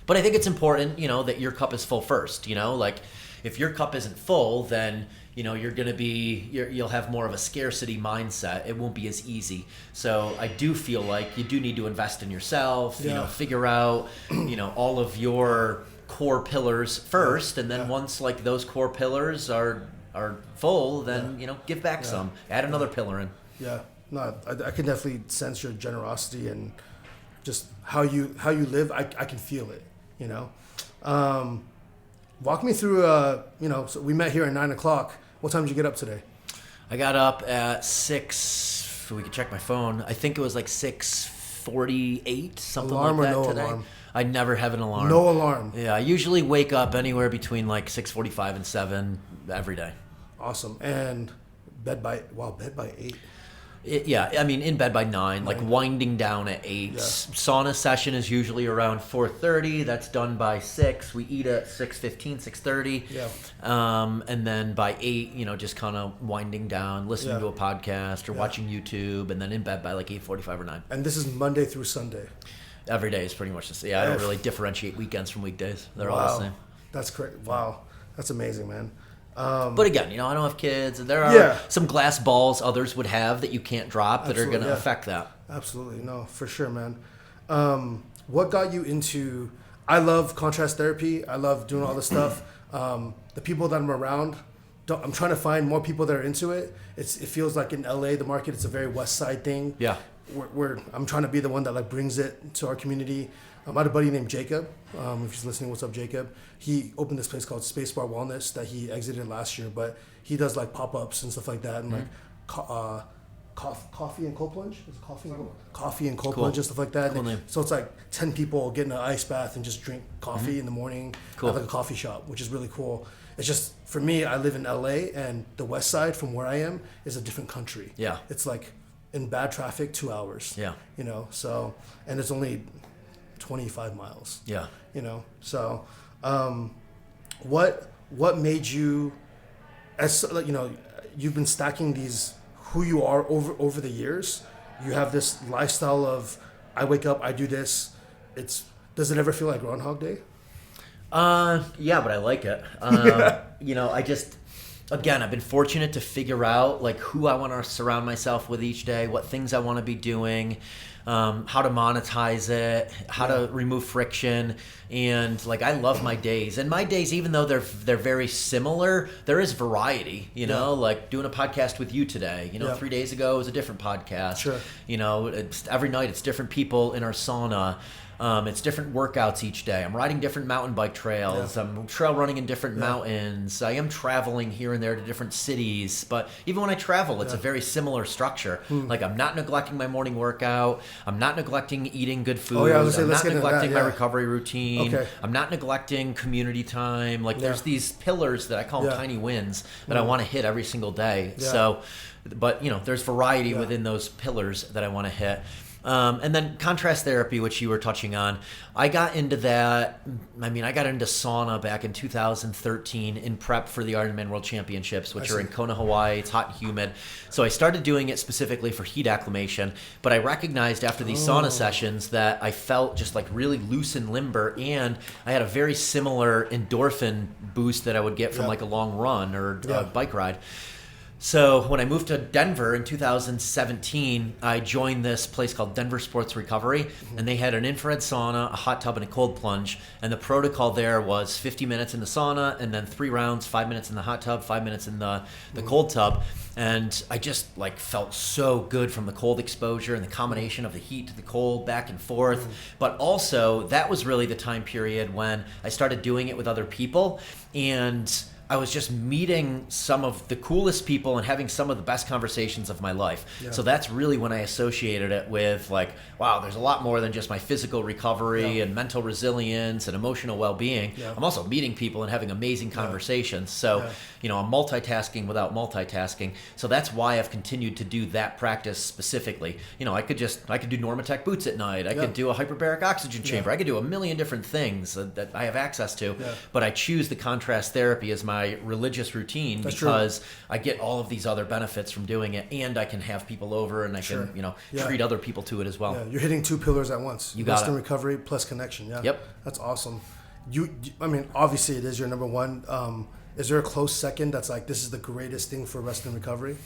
But I think it's important, that your cup is full first. Like, if your cup isn't full, then you'll have more of a scarcity mindset. It won't be as easy. So I do feel like you do need to invest in yourself. Figure out all of your core pillars first, and then once, like, those core pillars are full, then give back some. Add another pillar in. Yeah, no, I can definitely sense your generosity and just how you live. I can feel it. Walk me through. So we met here at 9:00. What time did you get up today? I got up at 6:15. if we could check my phone, I think it was like 6:48, something alarm like that or no today. Alarm? I never have an alarm. No alarm. Yeah, I usually wake up anywhere between like 6:45 and 7 every day. Awesome. And bed by 8. In bed by 9, like winding down at 8. Yeah. Sauna session is usually around 4:30. That's done by 6. We eat at 6:15, 6:30. Yeah. And then by 8, just kind of winding down, listening to a podcast or watching YouTube, and then in bed by like 8:45 or 9. And this is Monday through Sunday. Every day is pretty much the same. Yeah, I don't really differentiate weekends from weekdays. They're all the same. That's great. Wow. That's amazing, man. But again, I don't have kids. There are some glass balls others would have that you can't drop that are going to affect that. Absolutely. No, for sure, man. What got you into... I love contrast therapy. I love doing all this stuff. The people that I'm around, I'm trying to find more people that are into it. It feels like in LA, the market, it's a very West Side thing. Yeah. I'm trying to be the one that like brings it to our community. I had a buddy named Jacob. If he's listening, what's up, Jacob? He opened this place called Spacebar Wellness that he exited last year, but he does like pop-ups and stuff like that, and like coffee and cold plunge. Is it coffee and cold plunge and stuff like that. Cool name. So it's like 10 people get in an ice bath and just drink coffee in the morning. Cool. At like a coffee shop, which is really cool. It's just for me, I live in LA, and the West Side from where I am is a different country. Yeah. It's like in bad traffic, 2 hours. Yeah. So and it's only 25 miles. Yeah. So what made you, as you've been stacking these who you are over the years. You have this lifestyle of I wake up, I do this. Does it ever feel like Groundhog Day? Yeah, but I like it. I've been fortunate to figure out like who I want to surround myself with each day, what things I want to be doing, how to monetize it, how to remove friction. And like, I love my days, and my days, even though they're very similar, there is variety, like doing a podcast with you today, 3 days ago it was a different podcast. Sure. Every night it's different people in our sauna. It's different workouts each day. I'm riding different mountain bike trails. I'm trail running in different mountains. I am traveling here and there to different cities. But even when I travel, it's a very similar structure. Like, I'm not neglecting my morning workout. I'm not neglecting eating good food. I'm not neglecting my recovery routine. Okay. I'm not neglecting community time. Like, there's these pillars that I call them tiny wins that I want to hit every single day. Yeah. So, but, there's variety within those pillars that I want to hit. And then contrast therapy, which you were touching on, I got into that. I got into sauna back in 2013 in prep for the Ironman World Championships, which are in Kona, Hawaii. It's hot and humid. So I started doing it specifically for heat acclimation. But I recognized after these sauna sessions that I felt just like really loose and limber. And I had a very similar endorphin boost that I would get from like a long run or a bike ride. So when I moved to Denver in 2017, I joined this place called Denver Sports Recovery, and they had an infrared sauna, a hot tub, and a cold plunge. And the protocol there was 50 minutes in the sauna, and then 3 rounds, 5 minutes in the hot tub, 5 minutes in the cold tub. And I just felt so good from the cold exposure and the combination of the heat to the cold back and forth. But also, that was really the time period when I started doing it with other people, and I was just meeting some of the coolest people and having some of the best conversations of my life. Yeah. So that's really when I associated it with wow, there's a lot more than just my physical recovery and mental resilience and emotional well-being. Yeah. I'm also meeting people and having amazing conversations. So, I'm multitasking without multitasking. So that's why I've continued to do that practice specifically. I could do Normatec boots at night. I could do a hyperbaric oxygen chamber. I could do a million different things that I have access to. Yeah. But I choose the contrast therapy as my religious routine because I get all of these other benefits from doing it, and I can have people over, and I can treat other people to it as well. Yeah, you're hitting 2 pillars at once. You got rest and recovery plus connection. Yeah. Yep. That's awesome. Obviously it is your number one. Is there a close second that's like, this is the greatest thing for rest and recovery?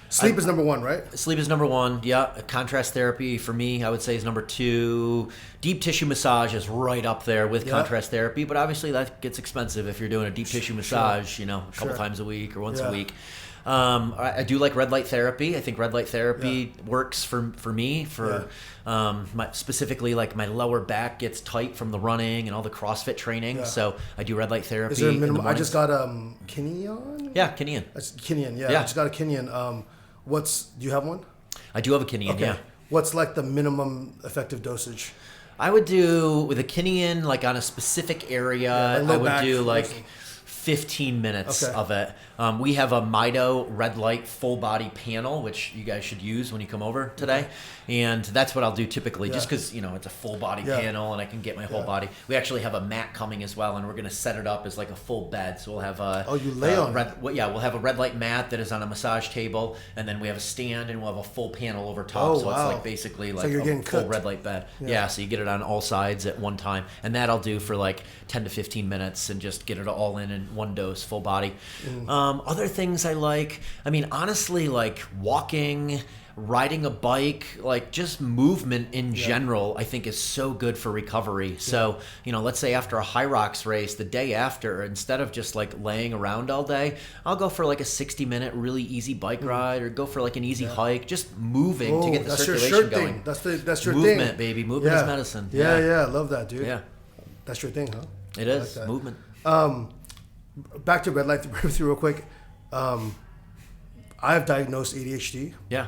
Sleep is number one, right? Sleep is number one. Yeah. Contrast therapy for me, I would say, is number 2. Deep tissue massage is right up there with contrast therapy, but obviously that gets expensive if you're doing a deep tissue massage, a couple times a week or once a week. I do like red light therapy. I think red light therapy works for me specifically, like my lower back gets tight from the running and all the CrossFit training. Yeah. So I do red light therapy. Is there a minimum? I just got Kinnean. Yeah, Kinnean. That's Kinnean. Yeah, I just got a Kinnean. Do you have one? I do have a Kinian, Okay. yeah. What's like the minimum effective dosage? I would do with a Kinian, like on a specific area, I would do like 15 minutes of it. We have a Mido red light full body panel, which you guys should use when you come over today. And that's what I'll do typically, just because, it's a full body panel and I can get my whole body. We actually have a mat coming as well, and we're going to set it up as like a full bed. So we'll have a you lay on we'll have a red light mat that is on a massage table, and then we have a stand, and we'll have a full panel over top. So it's like basically like a full red light bed. Yeah, so you get it on all sides at one time, and that I'll do for like 10 to 15 minutes and just get it all in one dose, full body. Other things I like, honestly, like walking, riding a bike, like just movement in general, I think is so good for recovery. So, let's say after a HYROX race, the day after, instead of just like laying around all day, I'll go for like a 60-minute really easy bike ride, or go for like an easy hike, just moving to get the circulation going. That's your movement, thing. Baby. Movement is medicine. Yeah, I love that, dude. Yeah. That's your thing, huh? It is. Like movement. Back to red light therapy real quick. I have diagnosed ADHD. Yeah.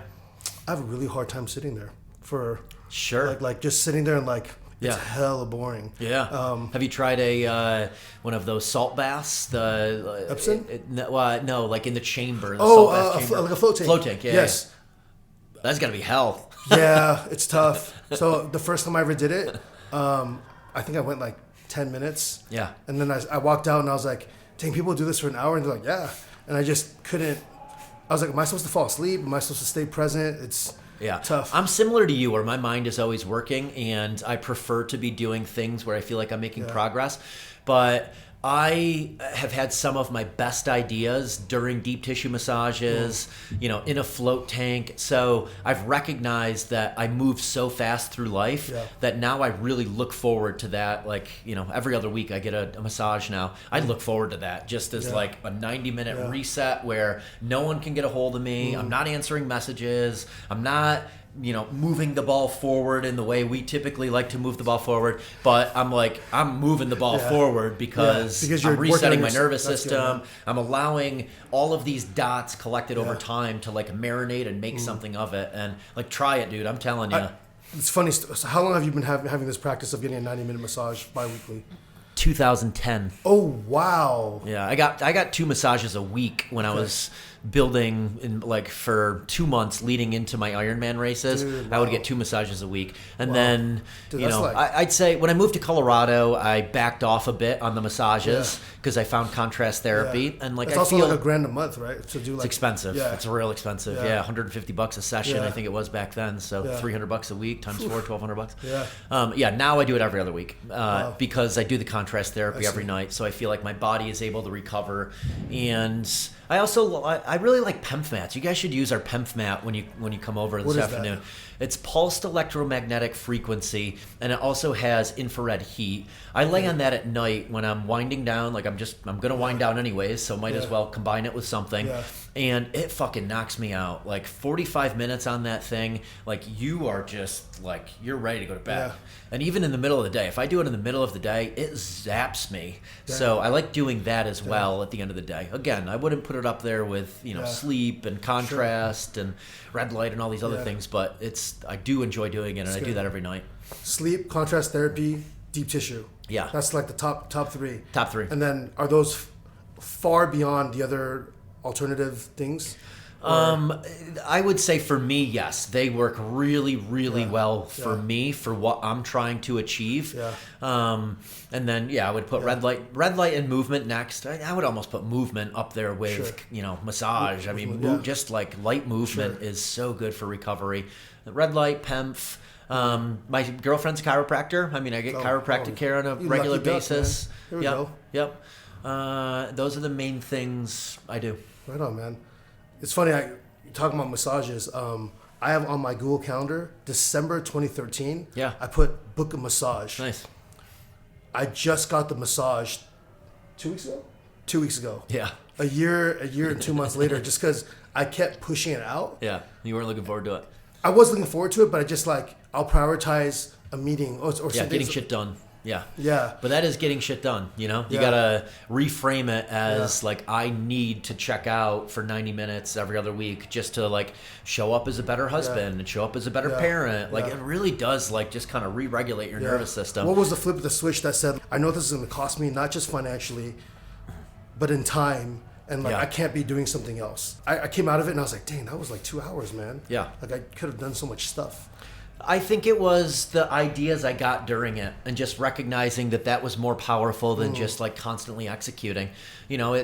I have a really hard time sitting there for sure. Like just sitting there and like it's hella boring. Yeah. Have you tried one of those salt baths? The Epsom? No, like in the chamber. The salt bath chamber. Like a float tank. Float tank. Yeah. Yes. Yeah. That's gotta be hell. Yeah, it's tough. So the first time I ever did it, I think I went like 10 minutes. Yeah. And then I walked out and I was like, dang, people do this for an hour? And they're like, yeah. And I just couldn't. I was like, am I supposed to fall asleep? Am I supposed to stay present? It's tough. I'm similar to you, where my mind is always working, and I prefer to be doing things where I feel like I'm making progress. But I have had some of my best ideas during deep tissue massages, in a float tank. So I've recognized that I move so fast through life that now I really look forward to that. Like, every other week I get a massage now. I look forward to that just as like a 90-minute reset where no one can get a hold of me. I'm not answering messages. I'm not moving the ball forward in the way we typically like to move the ball forward, but I'm moving the ball forward because I'm resetting my nervous system. I'm allowing all of these dots collected over time to like marinate and make something of it, and like try it, dude. I'm telling you. It's funny. So how long have you been having this practice of getting a 90-minute massage bi-weekly? 2010. Oh wow. Yeah, I got 2 massages a week when I was building in for 2 months leading into my Ironman races. Dude, wow. I would get 2 massages a week, and then I'd say when I moved to Colorado, I backed off a bit on the massages because I found contrast therapy, and it's also like $1,000 a month, right? To do it's expensive. Yeah. It's real expensive. Yeah, $150 a session. I think it was back then. So $300 a week times 4, $1,200. Yeah. Now I do it every other week because I do the contrast therapy every night. So I feel like my body is able to recover, and I really like PEMF mats. You guys should use our PEMF mat when you come over this afternoon. That? It's pulsed electromagnetic frequency, and it also has infrared heat. I lay on that at night when I'm winding down. Like I'm gonna wind down anyways, so might as well combine it with something. Yeah. And it fucking knocks me out. Like 45 minutes on that thing, like you are just like you're ready to go to bed. Yeah. And even in the middle of the day, if I do it in the middle of the day, it zaps me. Yeah. So I like doing that as well at the end of the day. Again, I wouldn't put it up there with sleep and contrast and red light and all these other things, but I do enjoy doing it, and I do that every night. Sleep, contrast therapy, deep tissue. Yeah. That's like the top 3. Top 3. And then are those far beyond the other alternative things? I would say for me, yes, they work really, really well for me for what I'm trying to achieve. Yeah. And then I would put red light and movement next. I would almost put movement up there with massage. I mean, just like light movement is so good for recovery. Red light, PEMF. My girlfriend's a chiropractor. I mean, I get chiropractic care on a regular basis. Here we go. Yep. Those are the main things I do. Right on, man. It's funny, you're talking about massages. I have on my Google Calendar, December 2013. Yeah. I put book a massage. Nice. I just got the massage 2 weeks ago? 2 weeks ago. Yeah. A year and 2 months later, just because I kept pushing it out. Yeah. You weren't looking forward to it. I was looking forward to it, but I just I'll prioritize a meeting or something. Getting shit done. Yeah. Yeah. But that is getting shit done, you know? You gotta reframe it as like, I need to check out for 90 minutes every other week just to like show up as a better husband and show up as a better parent. Like it really does like just kind of re-regulate your nervous system. What was the flip of the switch that said, I know this is going to cost me not just financially, but in time, and like I can't be doing something else. I came out of it and I was like, dang, that was like 2 hours, man. Yeah. Like I could have done so much stuff. I think it was the ideas I got during it and just recognizing that was more powerful than just like constantly executing. You know,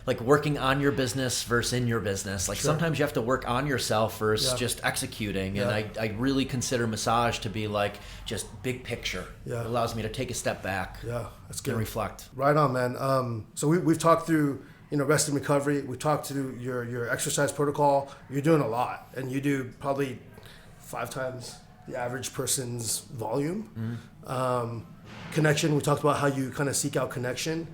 like working on your business versus in your business. Like sometimes you have to work on yourself versus just executing. And I really consider massage to be like just big picture. Yeah. It allows me to take a step back. Yeah, that's good. And reflect. Right on, man. So we've talked through, you know, rest and recovery. We talked through your exercise protocol. You're doing a lot, and you do probably 5 times the average person's volume. Connection, we talked about how you kind of seek out connection.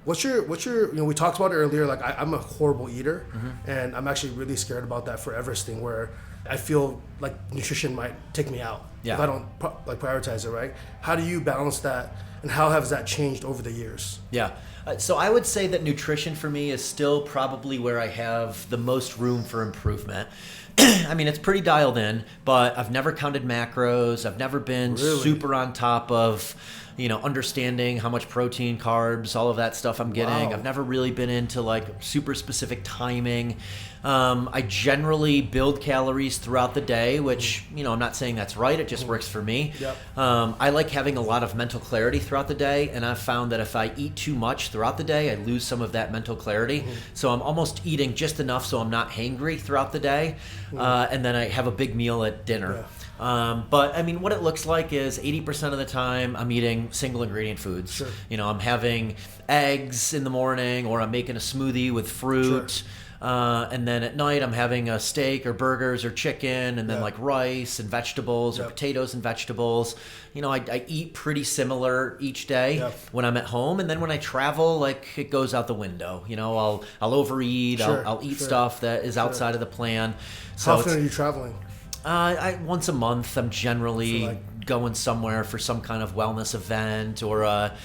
What's your, you know, we talked about it earlier, like I'm a horrible eater, and I'm actually really scared about that for Everesting, where I feel like nutrition might take me out if I don't prioritize it, right? How do you balance that, and how has that changed over the years? Yeah. So I would say that nutrition for me is still probably where I have the most room for improvement. I mean, it's pretty dialed in, but I've never counted macros. I've never been super on top of, you know, understanding how much protein, carbs, all of that stuff I'm getting. I've never really been into like super specific timing. I generally build calories throughout the day, which, you know, I'm not saying that's right. It just works for me. I like having a lot of mental clarity throughout the day, and I've found that if I eat too much throughout the day, I lose some of that mental clarity. So I'm almost eating just enough so I'm not hangry throughout the day, and then I have a big meal at dinner. But I mean, what it looks like is 80% of the time I'm eating single ingredient foods. You know, I'm having eggs in the morning, or I'm making a smoothie with fruit. And then at night I'm having a steak or burgers or chicken, and then like rice and vegetables or potatoes and vegetables. You know, I eat pretty similar each day when I'm at home, and then when I travel, like it goes out the window. You know, I'll overeat. I'll eat stuff that is outside of the plan. So how often are you traveling? Once a month, I'm generally going somewhere for some kind of wellness event or a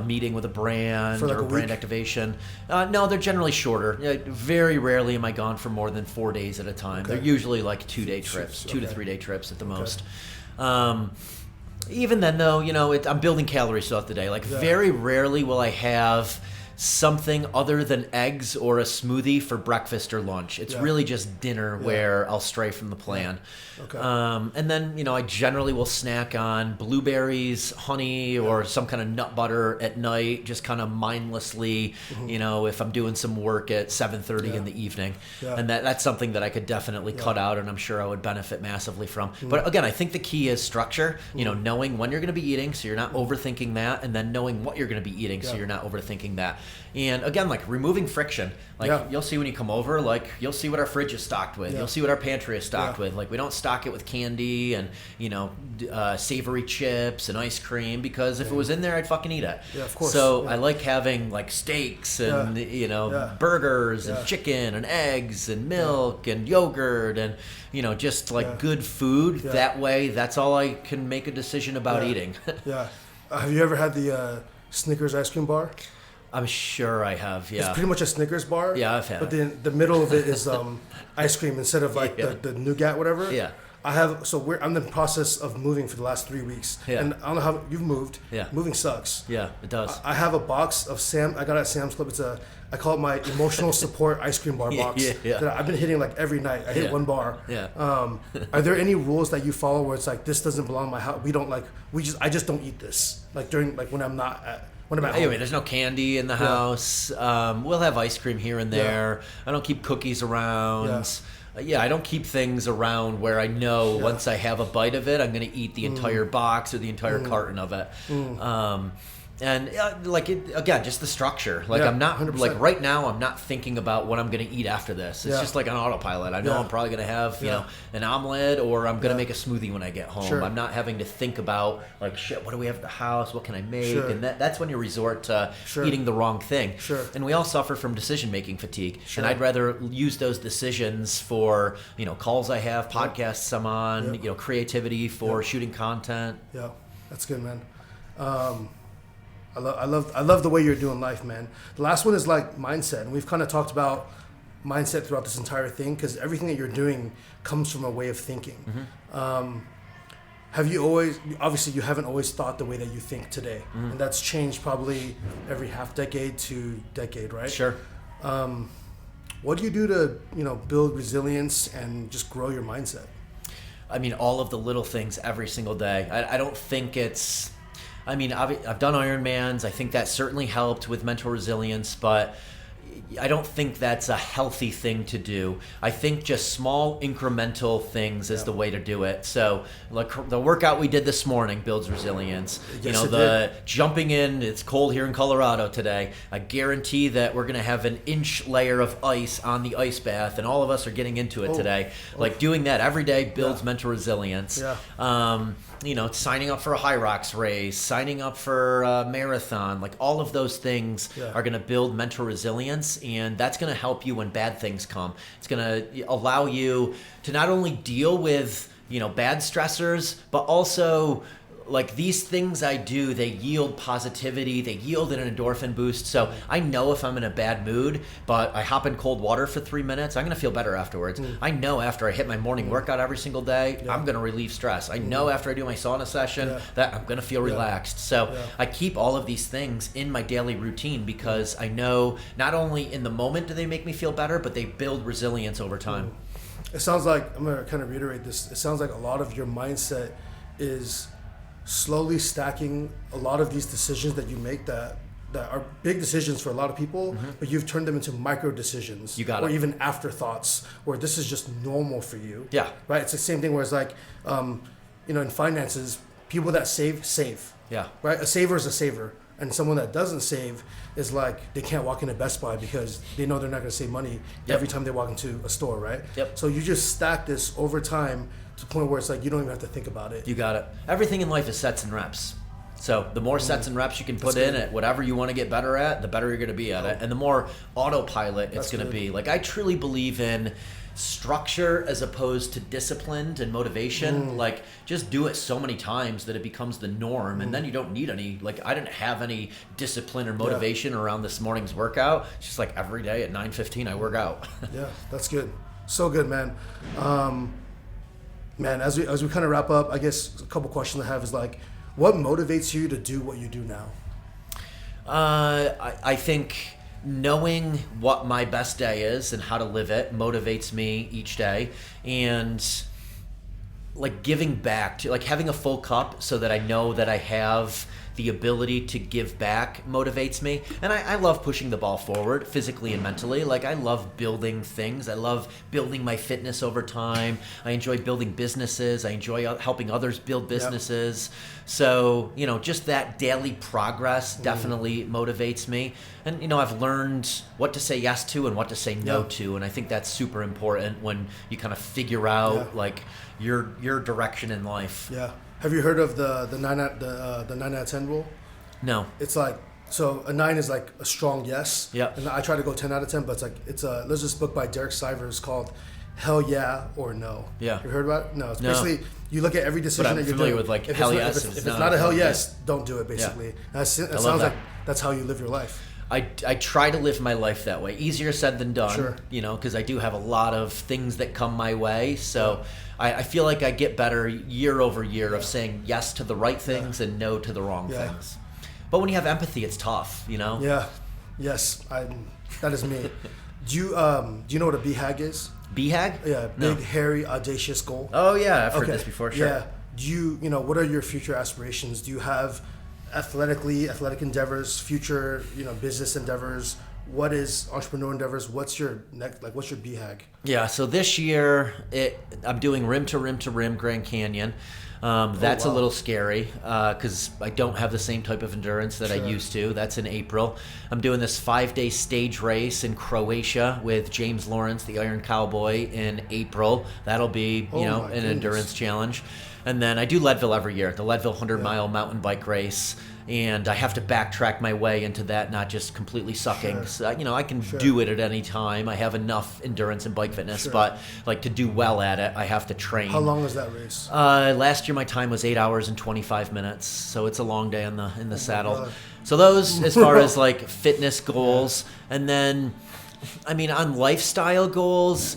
meeting with a brand or a brand activation. No, they're generally shorter. Very rarely am I gone for more than 4 days at a time. They're usually like 2-day trips, 2 to 3 day trips at the most. Even then, though, you know, I'm building calories throughout the day. Like very rarely will I have something other than eggs or a smoothie for breakfast or lunch. It's really just dinner where I'll stray from the plan. And then, you know, I generally will snack on blueberries, honey, or some kind of nut butter at night, just kind of mindlessly, you know, if I'm doing some work at 7:30 in the evening. And that's something that I could definitely cut out, and I'm sure I would benefit massively from. But again, I think the key is structure, you know, knowing when you're going to be eating so you're not overthinking that, and then knowing what you're going to be eating so you're not overthinking that. And again, like removing friction. Like you'll see when you come over, like you'll see what our fridge is stocked with. You'll see what our pantry is stocked with. Like we don't stock it with candy and, you know, savory chips and ice cream, because if it was in there, I'd fucking eat it. Of course. So I like having like steaks and, you know, burgers and chicken and eggs and milk and yogurt and, you know, just like good food. That way, that's all I can make a decision about eating. Have you ever had the Snickers ice cream bar? I'm sure I have, It's pretty much a Snickers bar. Yeah, I've had But then the middle of it is ice cream instead of like the nougat, whatever. I have, I'm in the process of moving for the last 3 weeks. And I don't know how you've moved. Moving sucks. Yeah, it does. I have a box of I got it at Sam's Club. I call it my emotional support ice cream bar box. That I've been hitting like every night. I hit one bar. Are there any rules that you follow where it's like, this doesn't belong in my house? We don't I just don't eat this. Like during, like when I'm not at home. Anyway, there's no candy in the house. We'll have ice cream here and there. I don't keep cookies around. I don't keep things around where I know once I have a bite of it, I'm going to eat the entire box or the entire carton of it. And again, just the structure. Like I'm not 100%. Like right now, I'm not thinking about what I'm going to eat after this. It's just like an autopilot. I know I'm probably going to have you know an omelet, or I'm going to make a smoothie when I get home. I'm not having to think about like shit. What do we have at the house? What can I make? And that's when you resort to eating the wrong thing. And we all suffer from decision making fatigue. And I'd rather use those decisions for calls I have, podcasts I'm on, creativity for shooting content. That's good, man. I love the way you're doing life, man. The last one is like mindset, and we've kind of talked about mindset throughout this entire thing because everything that you're doing comes from a way of thinking. Have you always, obviously you haven't always thought the way that you think today, and that's changed probably every half decade to decade, right? Sure. What do you do to, build resilience and just grow your mindset? I mean, all of the little things every single day. I don't think it's, I've done Ironmans. I think that certainly helped with mental resilience, but I don't think that's a healthy thing to do. I think just small incremental things is the way to do it. So like the workout we did this morning builds resilience. Yes, the jumping in, it's cold here in Colorado today. I guarantee that we're going to have an inch layer of ice on the ice bath, and all of us are getting into it today. Like doing that every day builds mental resilience. Signing up for a HYROX race, signing up for a marathon, like all of those things are going to build mental resilience, and that's going to help you when bad things come. It's going to allow you to not only deal with, bad stressors, but also like these things I do, they yield positivity, they yield an endorphin boost. So I know if I'm in a bad mood, but I hop in cold water for 3 minutes, I'm going to feel better afterwards. I know after I hit my morning workout every single day, I'm going to relieve stress. I know after I do my sauna session that I'm going to feel relaxed. So I keep all of these things in my daily routine because I know not only in the moment do they make me feel better, but they build resilience over time. It sounds like, I'm going to kind of reiterate this, it sounds like a lot of your mindset is slowly stacking a lot of these decisions that you make that are big decisions for a lot of people, but you've turned them into micro decisions. You got it. Or even afterthoughts where this is just normal for you. Yeah. Right? It's the same thing where it's like, in finances, people that save. Yeah. Right? A saver is a saver. And someone that doesn't save is like, they can't walk into Best Buy because they know they're not going to save money every time they walk into a store, right? Yep. So you just stack this over time to the point where it's like you don't even have to think about it. You got it. Everything in life is sets and reps. So the more sets and reps you can put in at whatever you want to get better at, the better you're going to be at it. And the more autopilot it's going to be. Like I truly believe in structure as opposed to disciplined and motivation. Like just do it so many times that it becomes the norm, and then you don't need any, like I didn't have any discipline or motivation around this morning's workout. It's just like every day at 9:15 I work out. Yeah, that's good. So good, man. Man, as we kind of wrap up, I guess a couple questions I have is like, what motivates you to do what you do now? I think knowing what my best day is and how to live it motivates me each day, and like giving back to, like having a full cup so that I know that I have the ability to give back motivates me. And I love pushing the ball forward physically and mentally. Like I love building things. I love building my fitness over time. I enjoy building businesses. I enjoy helping others build businesses. So, just that daily progress definitely motivates me. And, I've learned what to say yes to and what to say no to. And I think that's super important when you kind of figure out like your direction in life. Yeah. Have you heard of the 9 out of 10 rule? No. It's like, so a 9 is like a strong yes. Yeah. And I try to go 10 out of 10, but there's this book by Derek Sivers called Hell Yeah or No. Yeah. You heard about it? No. It's basically, you look at every decision that you're doing. Familiar with like if hell yes. If it's not a hell yes, don't do it basically. Yeah. That sounds like that's how you live your life. I try to live my life that way. Easier said than done, because I do have a lot of things that come my way. So I feel like I get better year over year of saying yes to the right things and no to the wrong things. But when you have empathy, it's tough, Yeah. Yes. That is me. Do you know what a BHAG is? BHAG? Yeah. Big, hairy, audacious goal. Oh, yeah. I've heard this before. Sure. Yeah. Do you, what are your future aspirations? Do you have athletic endeavors, future, business endeavors? What is entrepreneur endeavors? What's your next, what's your BHAG? Yeah, so this year I'm doing rim to rim Grand Canyon. That's a little scary because I don't have the same type of endurance that I used to. That's in April. I'm doing this 5-day stage race in Croatia with James Lawrence, the Iron Cowboy, in April. That'll be, an endurance challenge. And then I do Leadville every year, the Leadville 100-mile mountain bike race. and I have to backtrack my way into that, not just completely sucking. Sure. So, I can do it at any time. I have enough endurance and bike fitness, but like to do well at it, I have to train. How long was that race? Last year my time was 8 hours and 25 minutes, so it's a long day in the saddle. God. So those, as far as like fitness goals, and then, I mean, on lifestyle goals,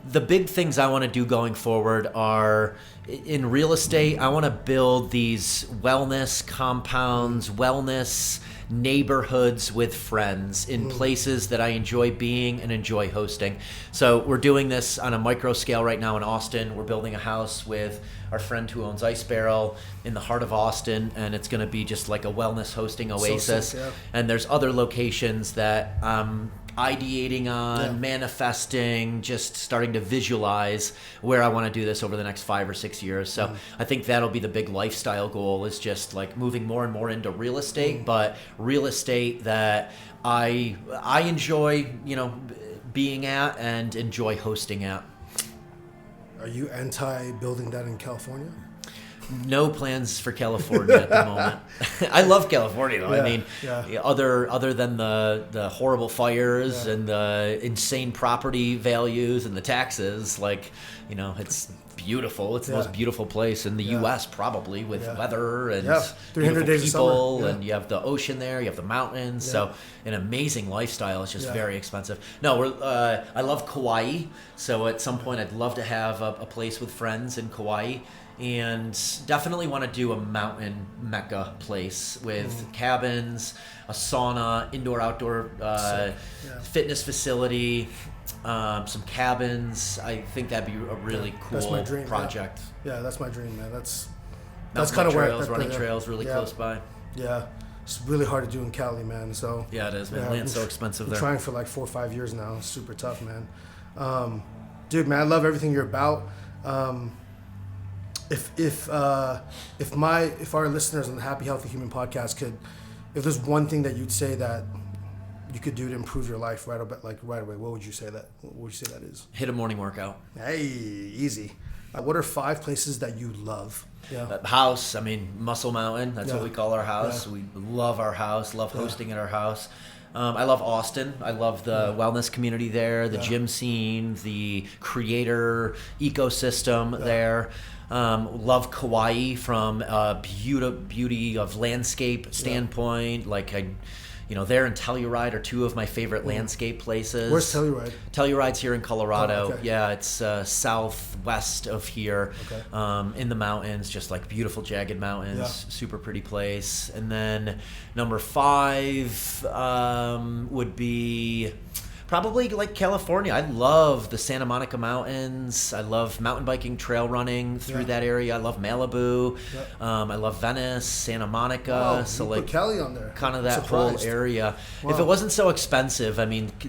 the big things I want to do going forward are in real estate. I want to build these wellness compounds, wellness neighborhoods with friends in places that I enjoy being and enjoy hosting. So we're doing this on a micro scale right now in Austin. We're building a house with our friend who owns Ice Barrel in the heart of Austin, and it's going to be just like a wellness hosting oasis. So sick, yeah. And there's other locations that I'm ideating on, manifesting, just starting to visualize where I want to do this over the next 5 or 6 years. So I think that'll be the big lifestyle goal, is just like moving more and more into real estate, but real estate that I enjoy, being at and enjoy hosting at. Are you anti-building that in California? No plans for California at the moment. I love California, though. Yeah, I mean, other than the horrible fires and the insane property values and the taxes, it's beautiful. It's the most beautiful place in the U.S. probably, with weather and 300 beautiful days people, of summer. and you have the ocean there, you have the mountains. So an amazing lifestyle. It's just very expensive. No, I love Kauai. So at some point, I'd love to have a place with friends in Kauai. And definitely want to do a mountain mecca place with cabins, a sauna, indoor-outdoor fitness facility, some cabins. I think that'd be a really cool project. Yeah, that's my dream, man. That's kind of where running trails really close by. Yeah, it's really hard to do in Cali, man. So yeah, it is, man. Land's so expensive there. I'm trying for like 4 or 5 years now. It's super tough, man. Dude, man, I love everything you're about. If our listeners on the Happy Healthy Human podcast if there's one thing that you'd say that you could do to improve your life right away, what would you say that is? Hit a morning workout. Hey, easy. What are 5 places that you love? Yeah. House, Muscle Mountain. That's what we call our house. Yeah. We love our house. Love hosting at our house. I love Austin. I love the wellness community there, the gym scene, the creator ecosystem there. Love Kauai from a beauty of landscape standpoint. There and Telluride are 2 of my favorite landscape places. Where's Telluride? Telluride's here in Colorado. Oh, okay. Yeah, it's southwest of here, in the mountains, just like beautiful jagged mountains, super pretty place. And then number 5 would be probably like California. I love the Santa Monica Mountains. I love mountain biking, trail running through that area. I love Malibu. I love Venice, Santa Monica. Wow, so put Cali on there. Kind of that whole area. Wow. If it wasn't so expensive,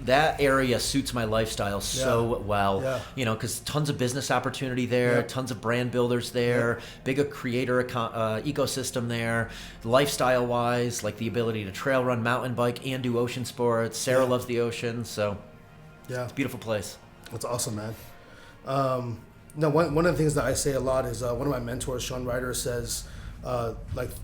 that area suits my lifestyle so well. Because tons of business opportunity there, tons of brand builders there, big creator ecosystem there. Lifestyle wise, like the ability to trail run, mountain bike, and do ocean sports. Sarah loves the ocean, so it's a beautiful place. That's awesome, man. One of the things that I say a lot is one of my mentors, Sean Ryder, says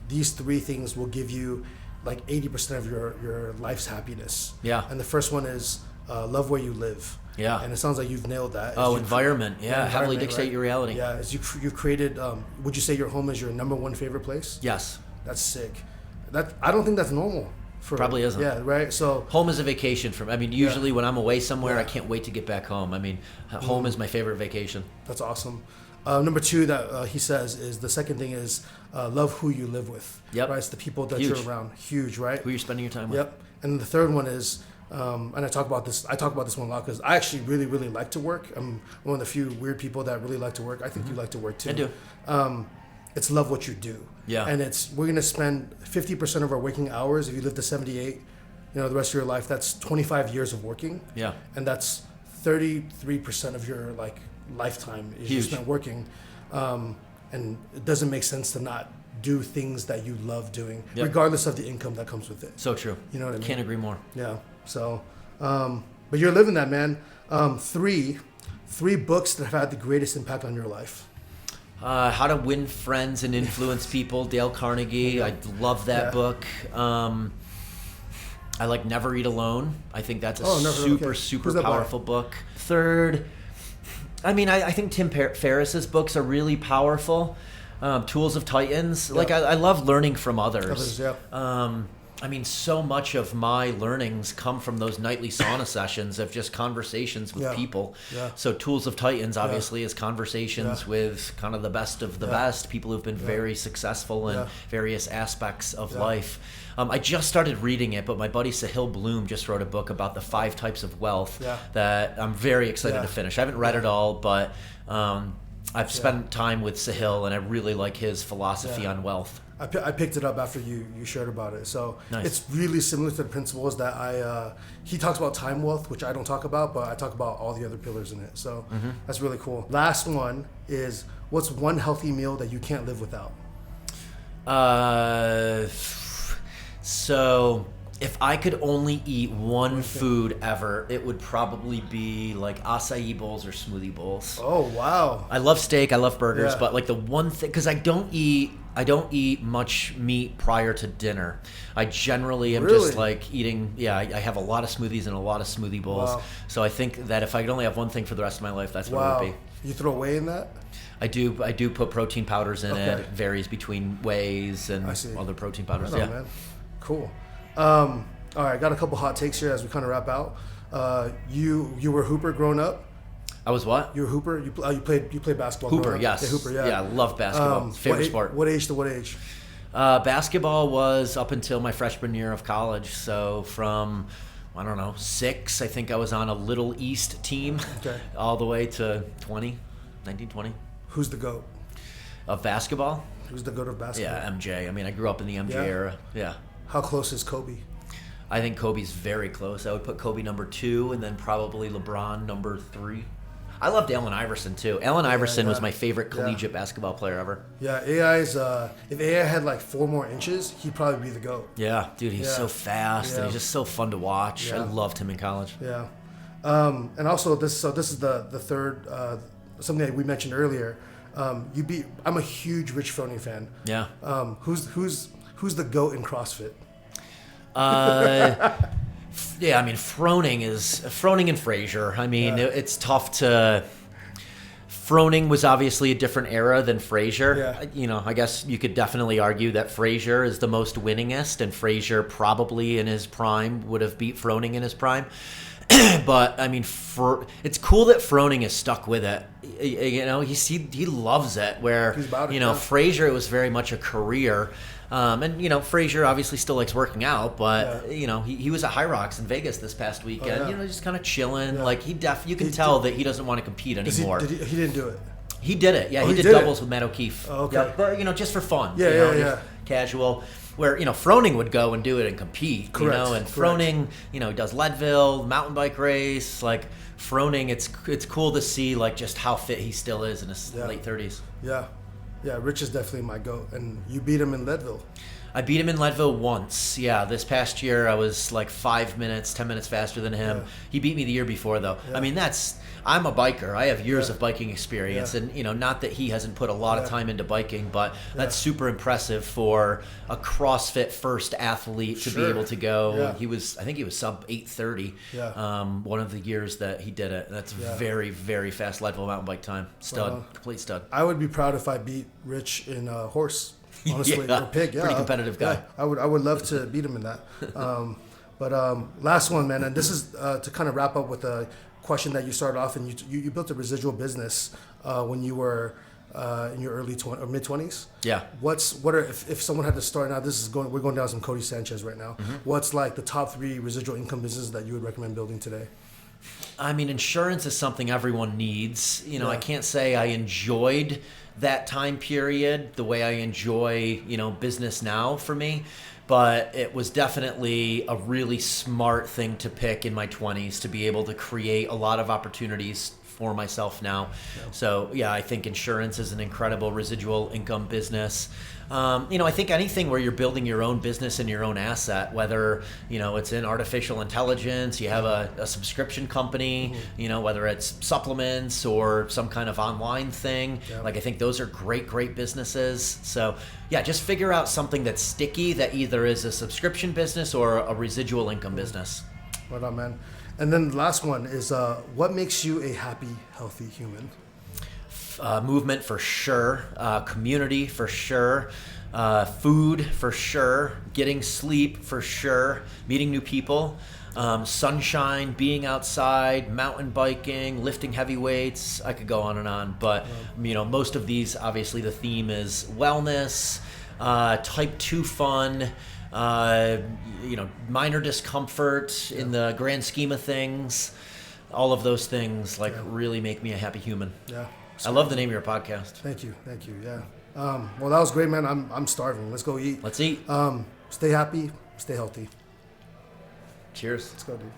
these 3 things will give you like 80% of your life's happiness. Yeah. And the first one is love where you live. Yeah. And it sounds like you've nailed that. Environment. Heavily dictate your reality. Yeah. As you created, would you say your home is your number 1 favorite place? Yes. That's sick. I don't think that's normal. Probably isn't. Yeah, right. So home is a vacation for me. Usually when I'm away somewhere, I can't wait to get back home. Home is my favorite vacation. That's awesome. Number 2 that he says is the second thing is love who you live with. Yep. Right. It's the people that you're around. Huge, right? Who you're spending your time with. Yep. And the third one is, and I talk about this one a lot because I actually really, really like to work. I'm one of the few weird people that really like to work. I think you like to work too. I do. It's love what you do. Yeah. And we're going to spend 50% of our waking hours, if you live to 78, the rest of your life, that's 25 years of working. Yeah. And that's 33% of your lifetime is you spent working. And it doesn't make sense to not do things that you love doing, regardless of the income that comes with it. So true. You know what I mean? Can't agree more. Yeah. So, but you're living that, man. 3 books that have had the greatest impact on your life. How to Win Friends and Influence People, Dale Carnegie. I love that book. I like Never Eat Alone. I think that's a super powerful book. Third, I mean, I think Tim Ferriss's books are really powerful. Tools of Titans. Yeah. Like, I love learning from others. I mean, so much of my learnings come from those nightly sauna sessions of just conversations with people. Yeah. So Tools of Titans obviously is conversations with kind of the best of the best, people who've been very successful in various aspects of life. I just started reading it, but my buddy Sahil Bloom just wrote a book about the 5 types of wealth that I'm very excited to finish. I haven't read it all, but I've spent time with Sahil, and I really like his philosophy on wealth. I picked it up after you shared about it. So it's really similar to the principles that he talks about time wealth, which I don't talk about, but I talk about all the other pillars in it. So that's really cool. Last one is, what's one healthy meal that you can't live without? So if I could only eat one food ever, it would probably be like acai bowls or smoothie bowls. Oh, wow. I love steak, I love burgers, but like the one thing, because I don't eat much meat prior to dinner. I generally am just like eating, I have a lot of smoothies and a lot of smoothie bowls. Wow. So I think that if I could only have one thing for the rest of my life, that's what it would be. You throw whey in that? I do put protein powders in it. It varies between wheys and other protein powders. Right on, man. Cool. All right, got a couple hot takes here as we kind of wrap out. You were a hooper growing up? I was what? You were a hooper? You played basketball? Hooper, yes. Yeah, hooper, yeah. I love basketball. Favorite sport. What age to what age? Basketball was up until my freshman year of college. So from, 6, I think I was on a Little East team, all the way to 19, 20. Who's the GOAT? Of basketball? Who's the GOAT of basketball? Yeah, MJ. I mean, I grew up in the MJ era. Yeah. How close is Kobe? I think Kobe's very close. I would put Kobe number 2, and then probably LeBron number 3. I loved Allen Iverson too. Allen Iverson was my favorite collegiate basketball player ever. Yeah, AI's. If AI had like 4 more inches, he'd probably be the GOAT. Yeah, dude, he's so fast and he's just so fun to watch. Yeah. I loved him in college. Yeah, and also this is the third something that we mentioned earlier. I'm a huge Rich Froning fan. Yeah. Who's the GOAT in CrossFit? Yeah, I mean, Froning and Frazier. I mean, it's tough to. Froning was obviously a different era than Frazier. Yeah. I guess you could definitely argue that Frazier is the most winningest, and Frazier probably in his prime would have beat Froning in his prime. But I mean, it's cool that Froning is stuck with it. He loves it. Where Frazier, it was very much a career. And Frazier obviously still likes working out, but he was at HYROX in Vegas this past weekend. Just kind of chilling. Yeah. Like you can tell that he doesn't want to compete anymore. He didn't do it. He did it. Yeah, he did doubles with Matt O'Keefe. Oh, okay. Yeah, but just for fun. Yeah. Casual. Where Froning would go and do it and compete. Correct. And Froning, he does Leadville mountain bike race. Like Froning, it's cool to see like just how fit he still is in his late 30s. Yeah. Yeah, Rich is definitely my GOAT, and you beat him in Leadville. I beat him in Leadville once. Yeah, this past year I was like 5 minutes, 10 minutes faster than him. Yeah. He beat me the year before though. Yeah. I mean, I'm a biker. I have years of biking experience, and not that he hasn't put a lot of time into biking, but that's super impressive for a CrossFit first athlete to be able to go. Yeah. I think he was sub 8:30. Yeah. One of the years that he did it. That's very, very fast Leadville mountain bike time. Stud, complete stud. I would be proud if I beat Rich in a horse. Honestly, or pig. Yeah, pretty competitive guy. Yeah, I would love to beat him in that. But last one, man, and this is to kind of wrap up with a question that you started off, and you built a residual business when you were in your early or mid 20s. Yeah. If someone had to start now? We're going down some Cody Sanchez right now. Mm-hmm. What's like the top 3 residual income businesses that you would recommend building today? I mean, insurance is something everyone needs. I can't say I enjoyed that time period the way I enjoy, business now for me. But it was definitely a really smart thing to pick in my 20s to be able to create a lot of opportunities for myself now. Yeah. So yeah, I think insurance is an incredible residual income business. I think anything where you're building your own business and your own asset, whether, it's in artificial intelligence, you have a subscription company, whether it's supplements or some kind of online thing, I think those are great businesses. So yeah, just figure out something that's sticky that either is a subscription business or a residual income business. Right on, man. And then the last one is, what makes you a happy, healthy human? Movement for sure, community for sure, food for sure, getting sleep for sure, meeting new people, sunshine, being outside, mountain biking, lifting heavy weights. I could go on, but most of these, obviously the theme is wellness, type 2 fun, minor discomfort in the grand scheme of things. All of those things really make me a happy human. Yeah. I love the name of your podcast. Thank you. Yeah. Well, that was great, man. I'm starving. Let's go eat. Let's eat. Stay happy. Stay healthy. Cheers. Let's go, dude.